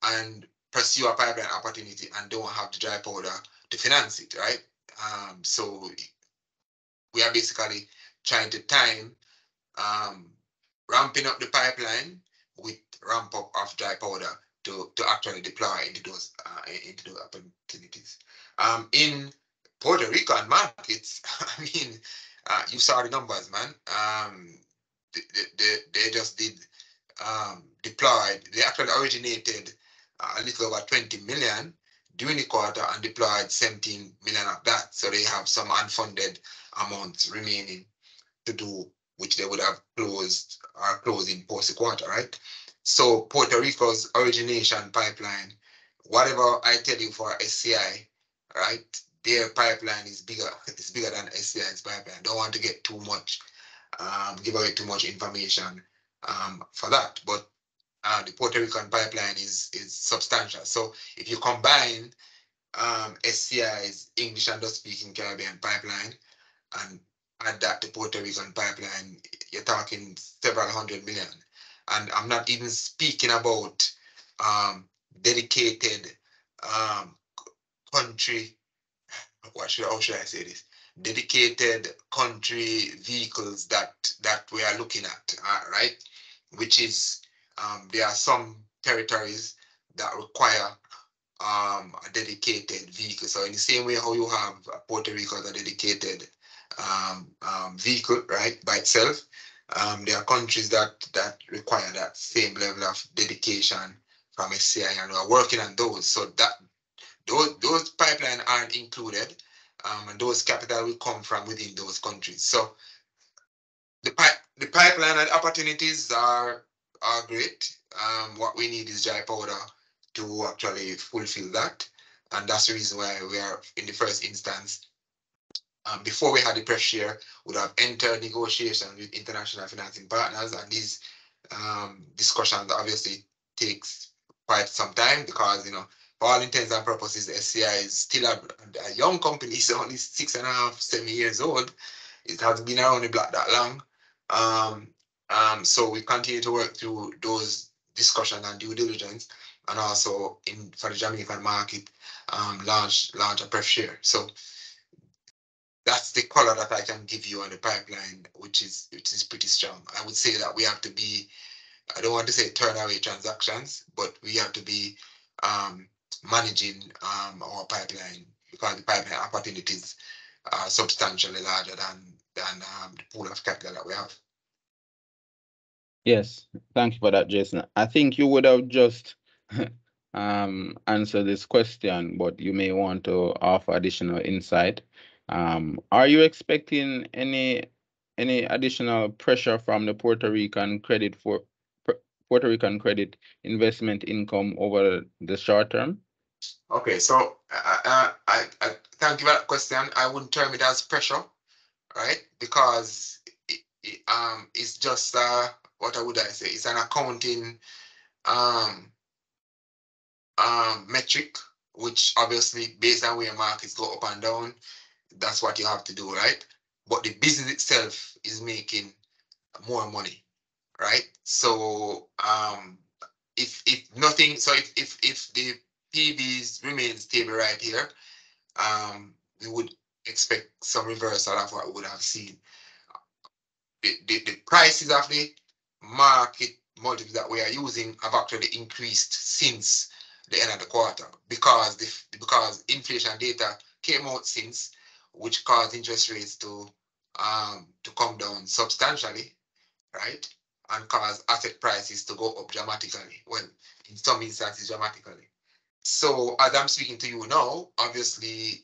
and pursue a pipeline opportunity and don't have the dry powder to finance it, right? So we are basically trying to time ramping up the pipeline with ramp up of dry powder to actually deploy into those opportunities. In Puerto Rico and markets, I mean, you saw the numbers, man. They just did deployed. They actually originated a little over 20 million during the quarter and deployed 17 million of that. So they have some unfunded amounts remaining to do, which they would have closed or closing post the quarter, right? So Puerto Rico's origination pipeline, whatever I tell you for SCI, right? Their pipeline is bigger. It's bigger than SCI's pipeline. Don't want to get too much, give away too much information for that. But the Puerto Rican pipeline is substantial. So if you combine SCI's English and Dutch speaking Caribbean pipeline and add that to Puerto Rican pipeline, you're talking several hundred million. And I'm not even speaking about dedicated country, how should I say this? Dedicated country vehicles that we are looking at, right? Which is, there are some territories that require a dedicated vehicle. So in the same way how you have Puerto Rico as a dedicated vehicle, right, by itself, there are countries that require that same level of dedication from SCI, and we're working on those. So that those pipelines aren't included, and those capital will come from within those countries. So the pipeline and opportunities are great. What we need is dry powder to actually fulfill that, and that's the reason why we are in the first instance. Before we had the pref share, would have entered negotiations with international financing partners, and these discussions obviously takes quite some time because, for all intents and purposes, SCI is still a young company. It's only 6.5, 7 years old. It hasn't been around the block that long. So we continue to work through those discussion and due diligence, and also for the Jamaican market, larger pref share. So that's the color that I can give you on the pipeline, which is pretty strong. I would say that we have to be, I don't want to say turn away transactions, but we have to be managing our pipeline, because the pipeline opportunities are substantially larger than the pool of capital that we have. Yes, thank you for that, Jason. I think you would have just answered this question, but you may want to offer additional insight. Are you expecting any additional pressure from the Puerto Rican credit investment income over the short term? Okay, so I thank you for that question. I wouldn't term it as pressure, right? Because it's just what would I say? It's an accounting metric, which obviously based on where markets go up and down, that's what you have to do, right? But the business itself is making more money, right? So if nothing, so if the PBs remain stable right here, we would expect some reversal of what we would have seen. The prices of the market multiples that we are using have actually increased since the end of the quarter, because inflation data came out since, which caused interest rates to come down substantially, right? And cause asset prices to go up dramatically. Well, in some instances, dramatically. So as I'm speaking to you now, obviously,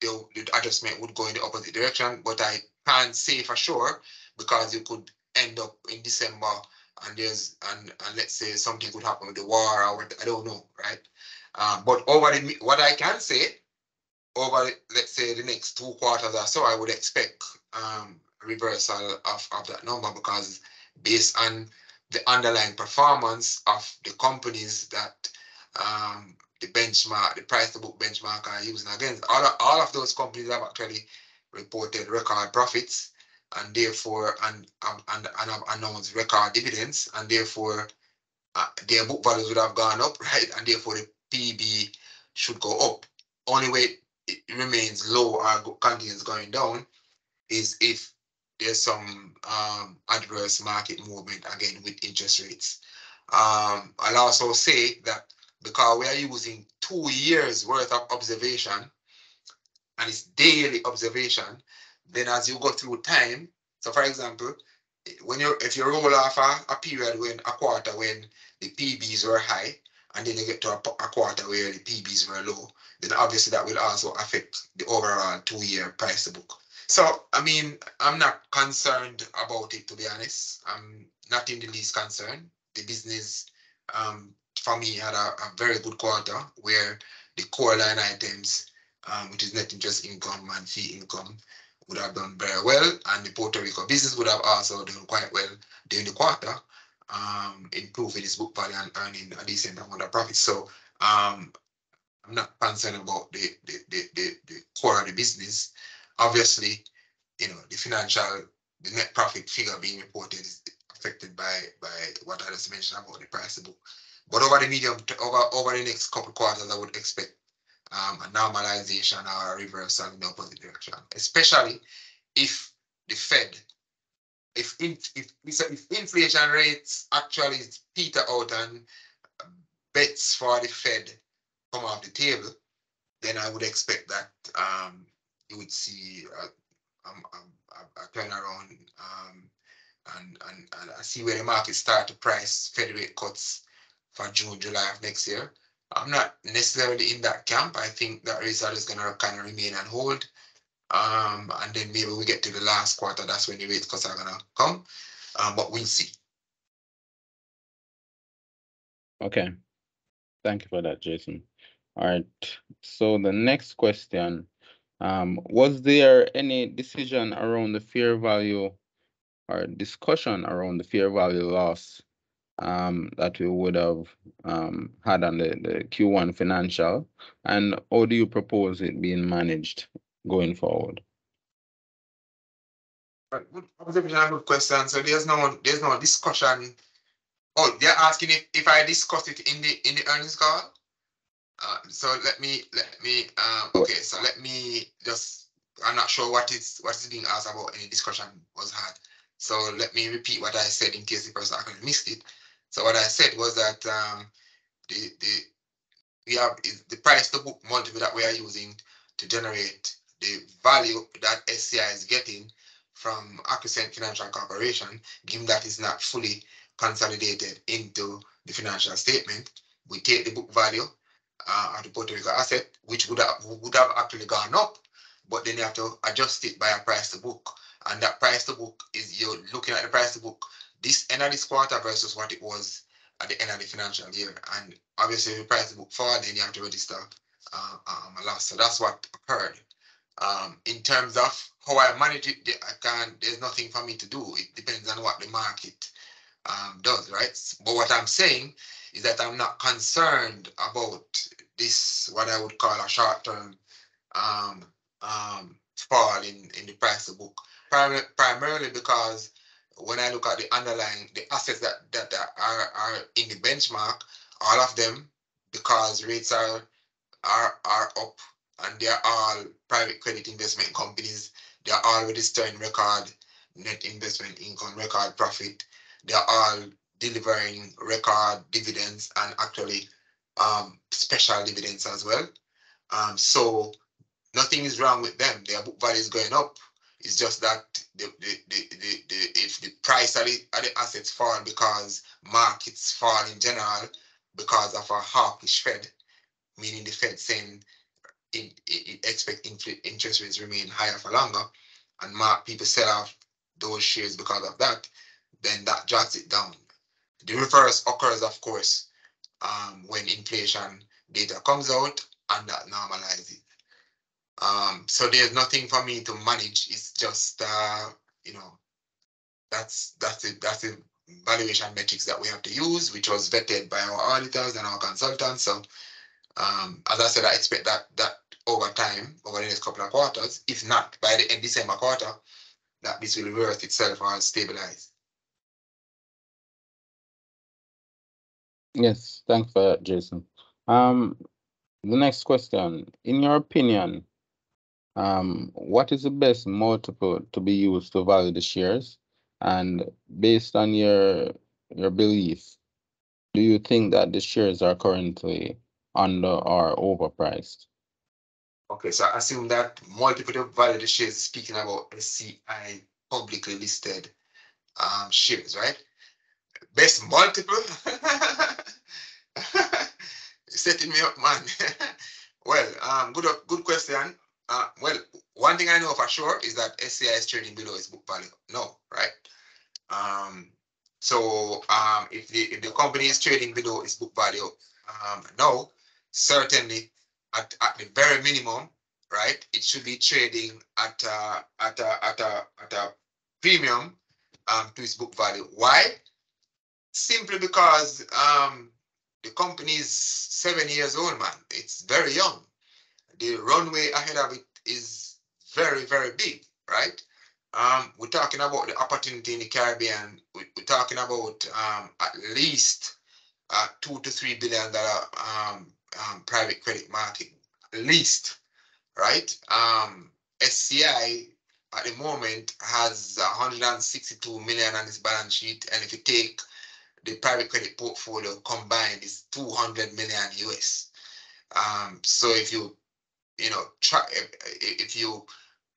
the adjustment would go in the opposite direction, but I can't say for sure, because you could end up in December and let's say something could happen with the war, or I don't know, right? But what I can say, over let's say the next 2 quarters or so, I would expect reversal of that number, because based on the underlying performance of the companies that the benchmark, the price to book benchmark are using against, all of those companies have actually reported record profits, and therefore and have announced record dividends, and therefore their book values would have gone up, right? And therefore the PB should go up. Only way it remains low or continues going down is if there's some adverse market movement again with interest rates. I'll also say that because we are using 2 years worth of observation, and it's daily observation, then as you go through time, so for example, if you roll off a period, when a quarter when the PBs were high, and then you get to a quarter where the PBs were low, then obviously that will also affect the overall 2-year price to book. So, I mean, I'm not concerned about it, to be honest. I'm not in the least concerned. The business, for me, had a very good quarter, where the core line items, which is net interest income and fee income, would have done very well, and the Puerto Rico business would have also done quite well during the quarter, improving its book value and earning a decent amount of profit. So I'm not concerned about the core of the business. Obviously, the net profit figure being reported is affected by what I just mentioned about the price of book. But over the next couple of quarters, I would expect a normalization or a reversal in the opposite direction, especially if the Fed, if inflation rates actually peter out and bets for the Fed come off the table, then I would expect that you would see a turnaround, and I see where the market start to price Fed rate cuts for June, July of next year. I'm not necessarily in that camp. I think that result is going to kind of remain on hold. And then maybe we get to the last quarter, that's when the rate cuts are going to come. But we'll see. Okay. Thank you for that, Jason. All right. So the next question, was there any decision around the fair value or discussion around the fair value loss that we would have had on the Q1 financial, and how do you propose it being managed going forward? Good observation, good question. So there's no discussion Oh, they're asking if I discussed it in the earnings call. So let me okay. So let me just. I'm not sure what is being asked about. Any discussion was had. So let me repeat what I said in case the person actually missed it. So what I said was that we have the price to book multiple that we are using to generate the value that SCI is getting from St Financial Corporation, given that it's not fully consolidated into the financial statement. We take the book value of the Puerto Rico asset, which would have actually gone up, but then you have to adjust it by a price to book. And that price to book is you're looking at the price to book this end of this quarter versus what it was at the end of the financial year. And obviously, if the price to book forward, then you have to register a loss. So that's what occurred. In terms of how I manage it, there's nothing for me to do. It depends on what the market does, right? But what I'm saying is that I'm not concerned about this, what I would call a short-term fall in the price to book, primarily because when I look at the underlying, the assets that are in the benchmark, all of them, because rates are up and they are all private credit investment companies, they are all registering record net investment income, record profit. They are all delivering record dividends and actually special dividends as well. So nothing is wrong with them. Their book value is going up. It's just that if the price of the assets fall because markets fall in general because of a hawkish Fed, meaning the Fed saying it expect interest rates remain higher for longer, and people sell off those shares because of that, then that drags it down. The reverse occurs, of course, when inflation data comes out and that normalizes. So there's nothing for me to manage. It's just that's the valuation metrics that we have to use, which was vetted by our auditors and our consultants. So as I said, I expect that over time, over the next couple of quarters, if not by the end December quarter, that this will reverse itself or stabilize. Yes, thanks for that, Jason. The next question, in your opinion, what is the best multiple to be used to value the shares? And based on your belief, do you think that the shares are currently under or overpriced? Okay, so I assume that multiple to value the shares is speaking about SCI publicly listed shares, right? Best multiple? Setting me up, man. Well, good question. Well, one thing I know for sure is that SCI is trading below its book value. No, right? So if the company is trading below its book value, no, certainly at the very minimum, right? It should be trading at a premium to its book value. Why? Simply because the company is 7 years old, man. It's very young. The runway ahead of it is very, very big, right? We're talking about the opportunity in the Caribbean. We're talking about at least $2 to $3 billion private credit market, at least, right? SCI at the moment has 162 million on its balance sheet, and if you take the private credit portfolio combined, is 200 million US. So if you if you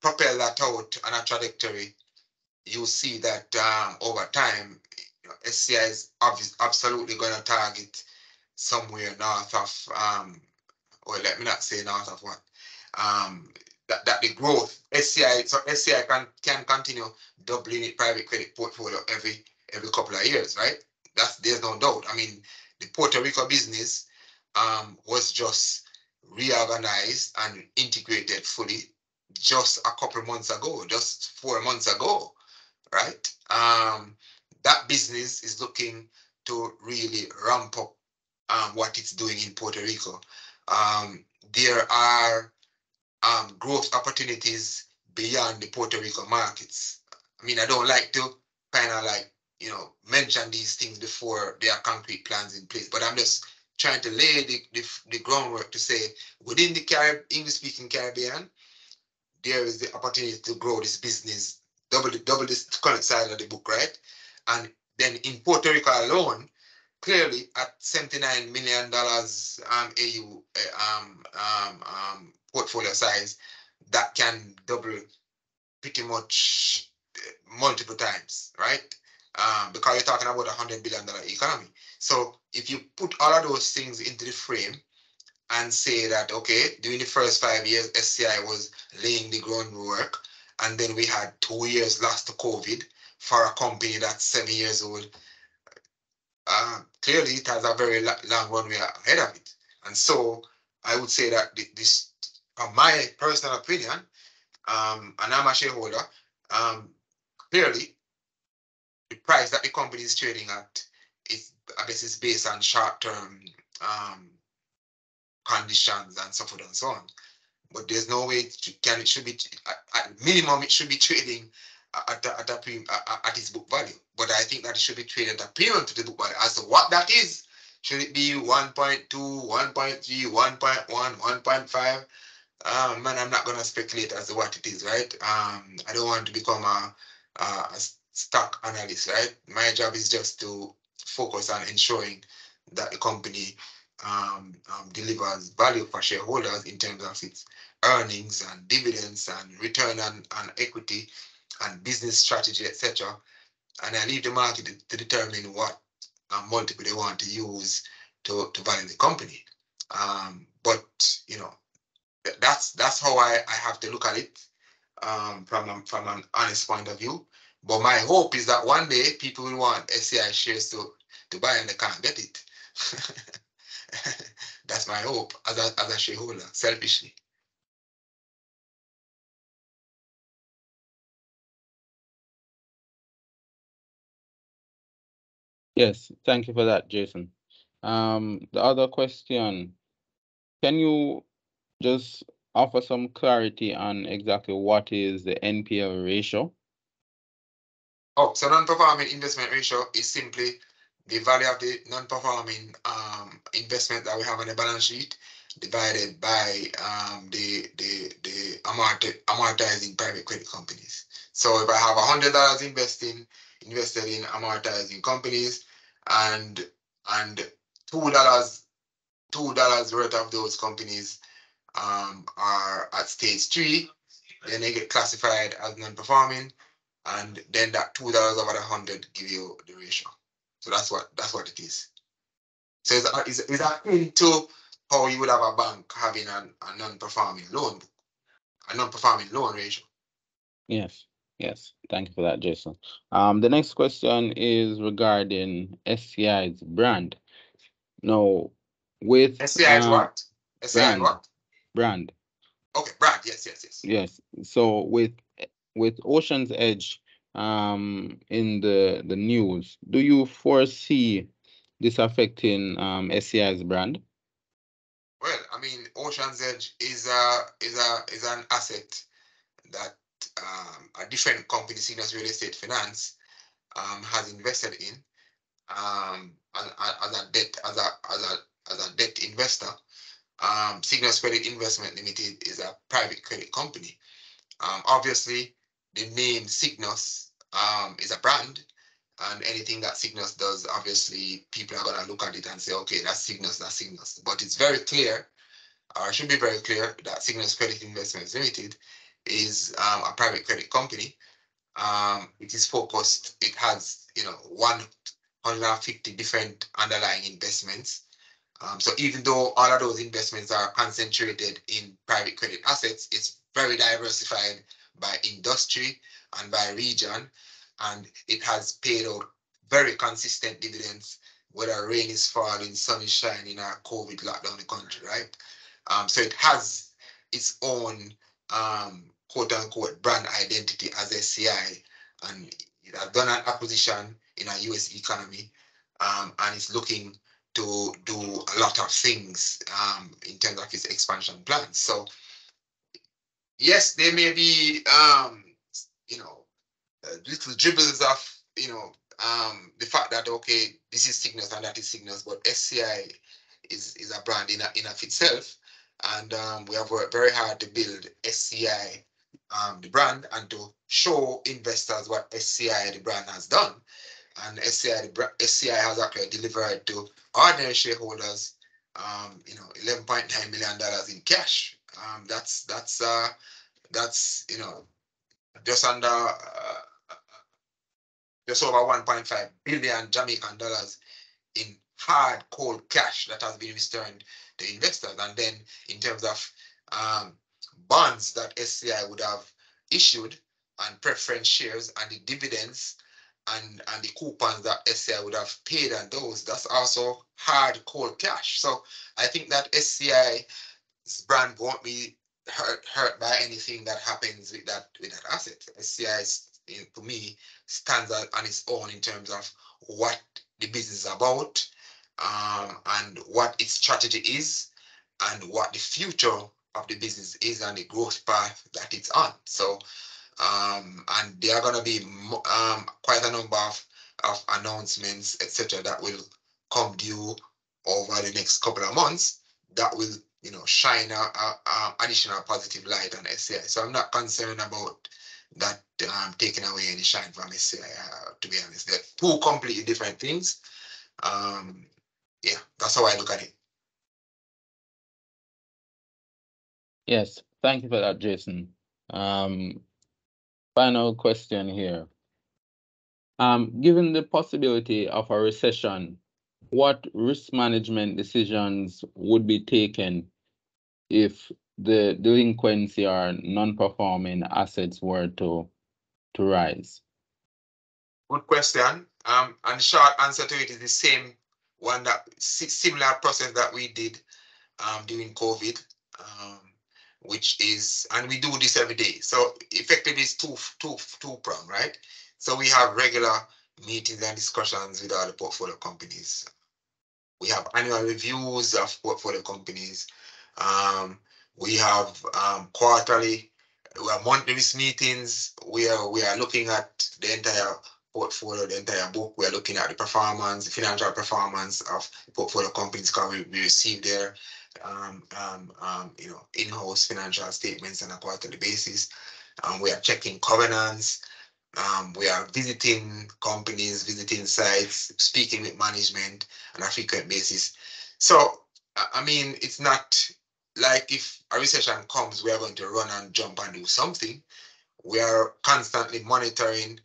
propel that out on a trajectory, you'll see that over time, SCI is absolutely going to target somewhere north of, or let me not say north of what, that the growth SCI can continue doubling its private credit portfolio every couple of years, right? There's no doubt. I mean, the Puerto Rico business was just reorganized and integrated fully just a couple months ago, just 4 months ago, right? That business is looking to really ramp up what it's doing in Puerto Rico. There are growth opportunities beyond the Puerto Rico markets. I mean, I don't like to kind of like, mention these things before there are concrete plans in place. But I'm just trying to lay the groundwork to say within the English-speaking Caribbean, there is the opportunity to grow this business, double this current size of the book, right? And then in Puerto Rico alone, clearly at $79 million AU portfolio size, that can double pretty much multiple times, right? Because you're talking about $100 billion economy. So if you put all of those things into the frame and say that, okay, during the first 5 years, SCI was laying the groundwork, and then we had 2 years lost to COVID for a company that's 7 years old, clearly it has a very long runway ahead of it. And so I would say that this, from my personal opinion, and I'm a shareholder, clearly the price that the company is trading at is, I guess, is based on short-term conditions and so forth and so on. But there's no way it should be at minimum it should be trading at its book value. But I think that it should be traded at a premium to the book value. As to what that is, should it be 1.2, 1.3, 1.1, 1.5? Man, I'm not gonna speculate as to what it is, right? I don't want to become a stock analyst, right? My job is just to focus on ensuring that the company delivers value for shareholders in terms of its earnings and dividends and return on equity and business strategy, etc. And I leave the market to determine what multiple they want to use to value the company. But that's how I have to look at it from an honest point of view. But my hope is that one day people will want SCI shares to buy and they can't get it. That's my hope as a shareholder, selfishly. Yes, thank you for that, Jason. The other question, can you just offer some clarity on exactly what is the NPL ratio? Oh, so non-performing investment ratio is simply the value of the non-performing investment that we have on the balance sheet divided by the amortizing private credit companies. So if I have $100 invested in amortizing companies, and $2 worth of those companies are at stage 3, then they get classified as non-performing, and then that $2 over the 100 give you the ratio. So that's what it is. So it's akin to how you would have a bank having a non-performing loan book, a non-performing loan ratio. Yes, yes. Thank you for that, Jason. The next question is regarding SCI's brand. Now, with SCI is what? SCI is brand, what? brand. Okay, brand. Yes. Yes. So with Ocean's Edge in the news, do you foresee this affecting SCI's brand? Well, I mean, Ocean's Edge is an asset that a different company, SYGNUS Real Estate Finance, has invested in as a debt investor. SYGNUS Credit Investment Limited is a private credit company. Obviously, the name SYGNUS is a brand, and anything that SYGNUS does, obviously, people are going to look at it and say, okay, that's SYGNUS. But it's very clear, or it should be very clear, that SYGNUS Credit Investments Limited is a private credit company. It is focused, it has 150 different underlying investments. So even though all of those investments are concentrated in private credit assets, it's very diversified by industry and by region, and it has paid out very consistent dividends, whether rain is falling, sun is shining, or COVID lockdown the country, right? So it has its own quote unquote brand identity as SCI, and it has done an acquisition in a US economy, and it's looking to do a lot of things in terms of its expansion plans. So yes, there may be little dribbles of the fact that, okay, this is SYGNUS and that is SYGNUS, but SCI is a brand in of itself. And we have worked very hard to build SCI, the brand, and to show investors what SCI, the brand, has done. And SCI has actually delivered to ordinary shareholders, $11.9 million in cash. That's just under just over 1.5 billion Jamaican dollars in hard cold cash that has been returned to investors. And then in terms of bonds that SCI would have issued, and preference shares, and the dividends, and the coupons that SCI would have paid on those, that's also hard cold cash. So I think that SCI's brand won't be hurt by anything that happens with that asset. SCI, to me, stands on its own in terms of what the business is about, and what its strategy is, and what the future of the business is, and the growth path that it's on. So, and there are going to be quite a number of announcements, etc., that will come due over the next couple of months that will, shine a additional positive light on SCI. So I'm not concerned about that taking away any shine from SCI, to be honest. They're two completely different things. Yeah, that's how I look at it. Yes, thank you for that, Jason. Final question here. Given the possibility of a recession, what risk management decisions would be taken if the delinquency or non-performing assets were to rise? Good question. And the short answer to it is the same one, that similar process that we did during COVID, which is, and we do this every day. So effectively it's two prong, right? So we have regular meetings and discussions with all the portfolio companies. We have annual reviews of portfolio companies. We have quarterly, we have monthly risk meetings where we are looking at the entire portfolio, the entire book. We are looking at the performance, the financial performance of the portfolio companies, because we receive their in-house financial statements on a quarterly basis. We are checking covenants. We are visiting companies, visiting sites, speaking with management on a frequent basis. So, I mean, it's not like if a recession comes, we are going to run and jump and do something. We are constantly monitoring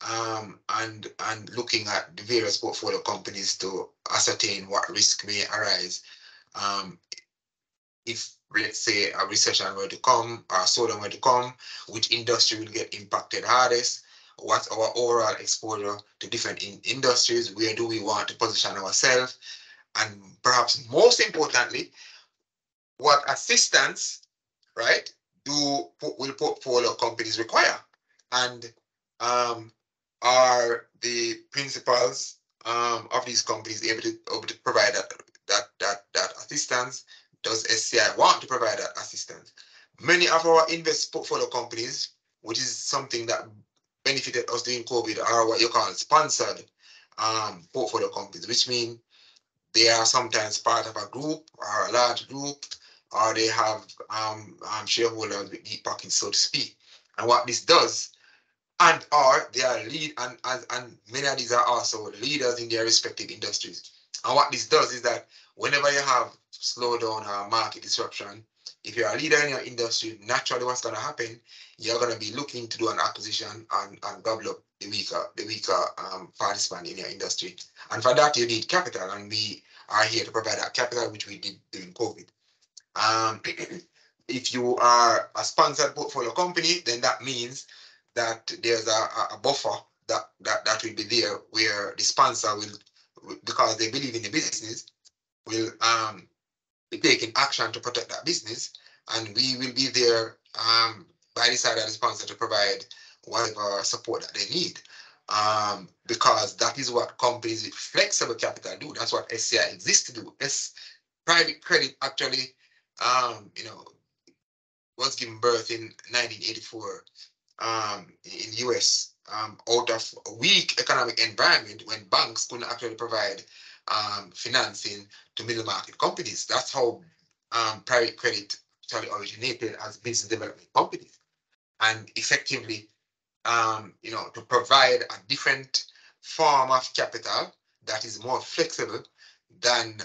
and looking at the various portfolio companies to ascertain what risk may arise. If, let's say, a recession were to come, or a slowdown were to come, which industry will get impacted hardest? What's our overall exposure to different industries? Where do we want to position ourselves? And perhaps most importantly, what assistance, right, will portfolio companies require? And are the principals of these companies able to provide that assistance? Does SCI want to provide that assistance? Many of our invest portfolio companies, which is something that benefited us during COVID, are what you call sponsored portfolio companies, which mean they are sometimes part of a group or a large group, or they have shareholders with deep pockets, so to speak. And what this does, and they are lead, and many of these are also leaders in their respective industries. And what this does is that whenever you have slowdown or market disruption, if you're a leader in your industry, naturally what's going to happen, you're going to be looking to do an acquisition and gobble up the weaker participant in your industry. And for that, you need capital, and we are here to provide that capital, which we did during COVID. If you are a sponsored portfolio company, then that means that there's a buffer that will be there, where the sponsor will, because they believe in the business, will be taking action to protect that business, and we will be there by the side of the sponsor to provide whatever support that they need, because that is what companies with flexible capital do. That's what SCI exists to do. Private credit actually was given birth in 1984 in US, out of a weak economic environment when banks couldn't actually provide financing to middle market companies. That's how private credit actually originated as business development companies. And effectively, to provide a different form of capital that is more flexible than,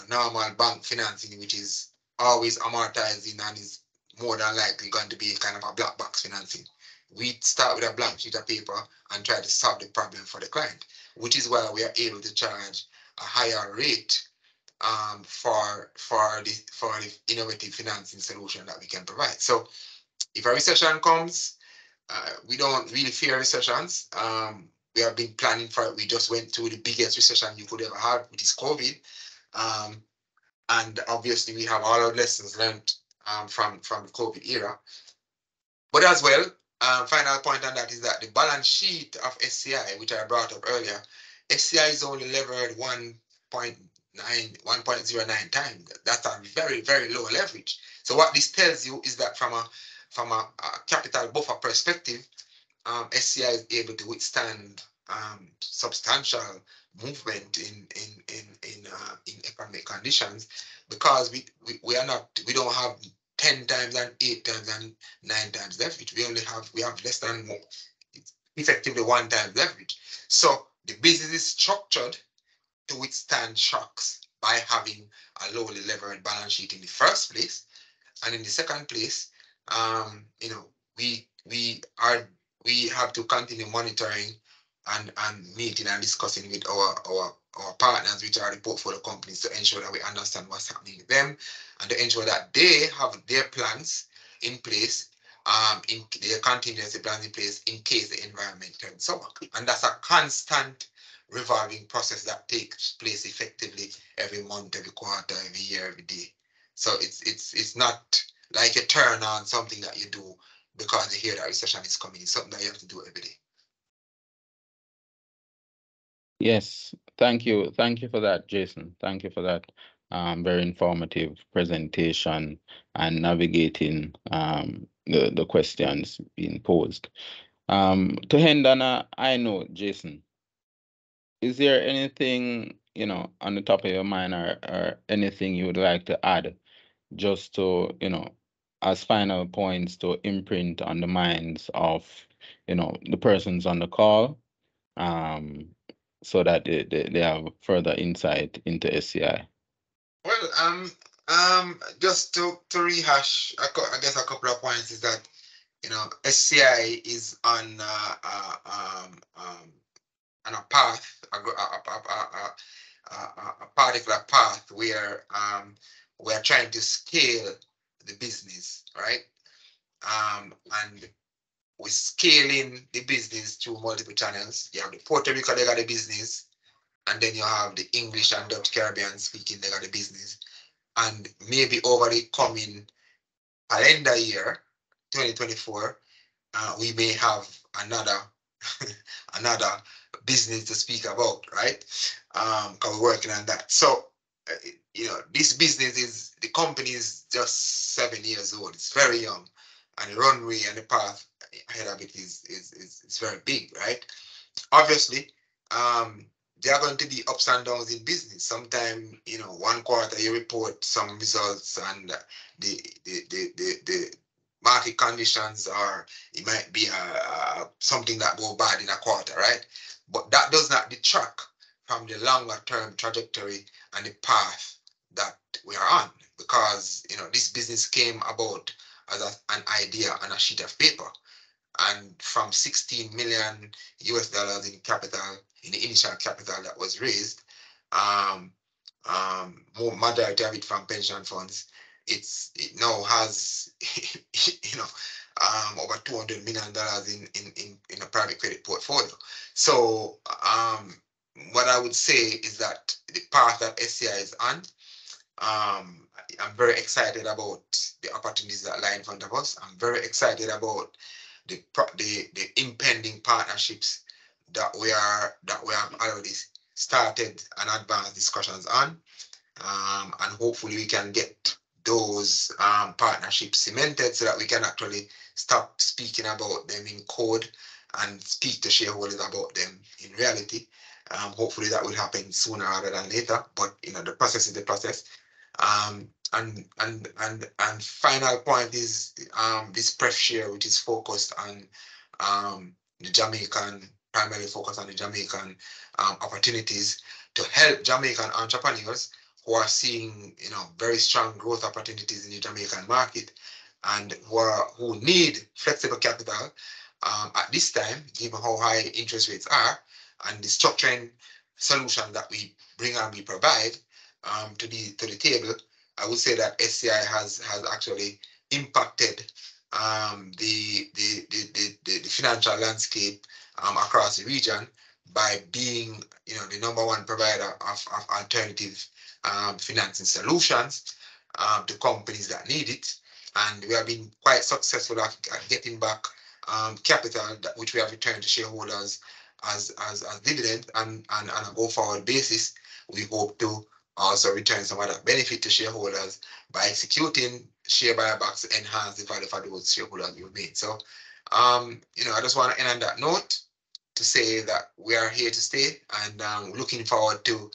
normal bank financing, which is always amortizing and is more than likely going to be kind of a black box financing. We start with a blank sheet of paper and try to solve the problem for the client, which is why we are able to charge a higher rate for the innovative financing solution that we can provide. So if a recession comes, we don't really fear recessions. We have been planning for it. We just went through the biggest recession you could ever have, which is COVID. And obviously, we have all our lessons learned from the COVID era. But as well, final point on that is that the balance sheet of SCI, which I brought up earlier, SCI is only levered 1.09 times. That's a very, very low leverage. So what this tells you is that from a capital buffer perspective, SCI is able to withstand substantial movement in economic conditions because we don't have 10 times and 8 times and 9 times leverage. We have less than effectively 1 time leverage. So the business is structured to withstand shocks by having a lowly levered balance sheet in the first place, and in the second place, we have to continue monitoring and meeting and discussing with our partners, which are the portfolio companies, to ensure that we understand what's happening with them and to ensure that they have their plans in place, in their contingency plans in place in case the environment turns sour. And that's a constant revolving process that takes place effectively every month, every quarter, every year, every day. So it's not like you turn on something that you do because you hear that recession is coming. It's something that you have to do every day. Yes, thank you. Thank you for that, Jason. Thank you for that very informative presentation and navigating the questions being posed. To end on a high note, Jason, is there anything, on the top of your mind or anything you would like to add just to, as final points to imprint on the minds of, the persons on the call, so that they have further insight into SCI? Well, just to rehash, I guess a couple of points is that, SCI is on a path, a particular path where we're trying to scale the business, right? And we're scaling the business through multiple channels. You have the Puerto Rico leg of the business, and then you have the English and Dutch Caribbean speaking leg of the business. And maybe over the coming calendar year, 2024, we may have another business to speak about, right? Because we're working on that. So, this business the company is just 7 years old. It's very young, and the runway and the path ahead of it is very big, right? Obviously, there are going to be ups and downs in business. Sometimes, one quarter you report some results and the market conditions, or it might be something that go bad in a quarter, right? But that does not detract from the longer term trajectory and the path that we are on, because this business came about as an idea on a sheet of paper, and from 16 million US dollars in capital, in the initial capital that was raised, more majority of it from pension funds, it now has over $200 million in a private credit portfolio. So what I would say is that the path that SCI is on, I'm very excited about the opportunities that lie in front of us. I'm very excited about the impending partnerships that we have already started and advanced discussions on, and hopefully we can get those partnerships cemented so that we can actually stop speaking about them in code and speak to shareholders about them in reality. Hopefully that will happen sooner rather than later, but the process is the process. And final point is this pref share, which is focused on the Jamaican, primarily focused on the Jamaican opportunities to help Jamaican entrepreneurs who are seeing very strong growth opportunities in the Jamaican market and who need flexible capital at this time, given how high interest rates are, and the structuring solution that we bring and we provide to the table. I would say that SCI has actually impacted the financial landscape across the region by being the #1 provider of alternative financing solutions to companies that need it. And we have been quite successful at getting back capital which we have returned to shareholders as dividend, and on a go forward basis, we hope to also return some of that benefit to shareholders by executing share buybacks to enhance the value for those shareholders we made. So, I just want to end on that note to say that we are here to stay, and looking forward to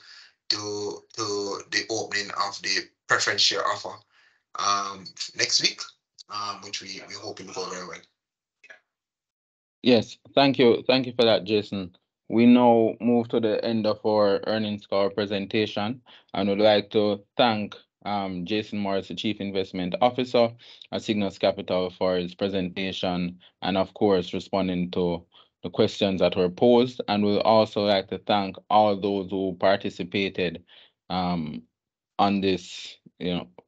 the opening of the preference share offer next week, which we hope will go very well. Yes, thank you. Thank you for that, Jason. We now move to the end of our earnings call presentation, and would like to thank Jason Morris, the Chief Investment Officer at SYGNUS Capital, for his presentation and, of course, responding to the questions that were posed. And we'll also like to thank all those who participated on this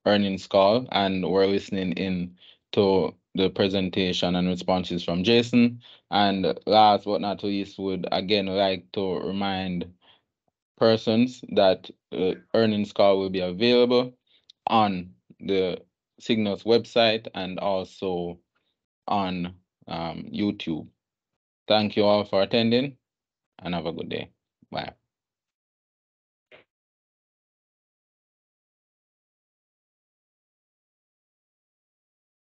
earnings call and were listening in to the presentation and responses from Jason. And last but not least, would again like to remind persons that earnings call will be available on the SYGNUS website and also on YouTube. Thank you all for attending, and have a good day. Bye.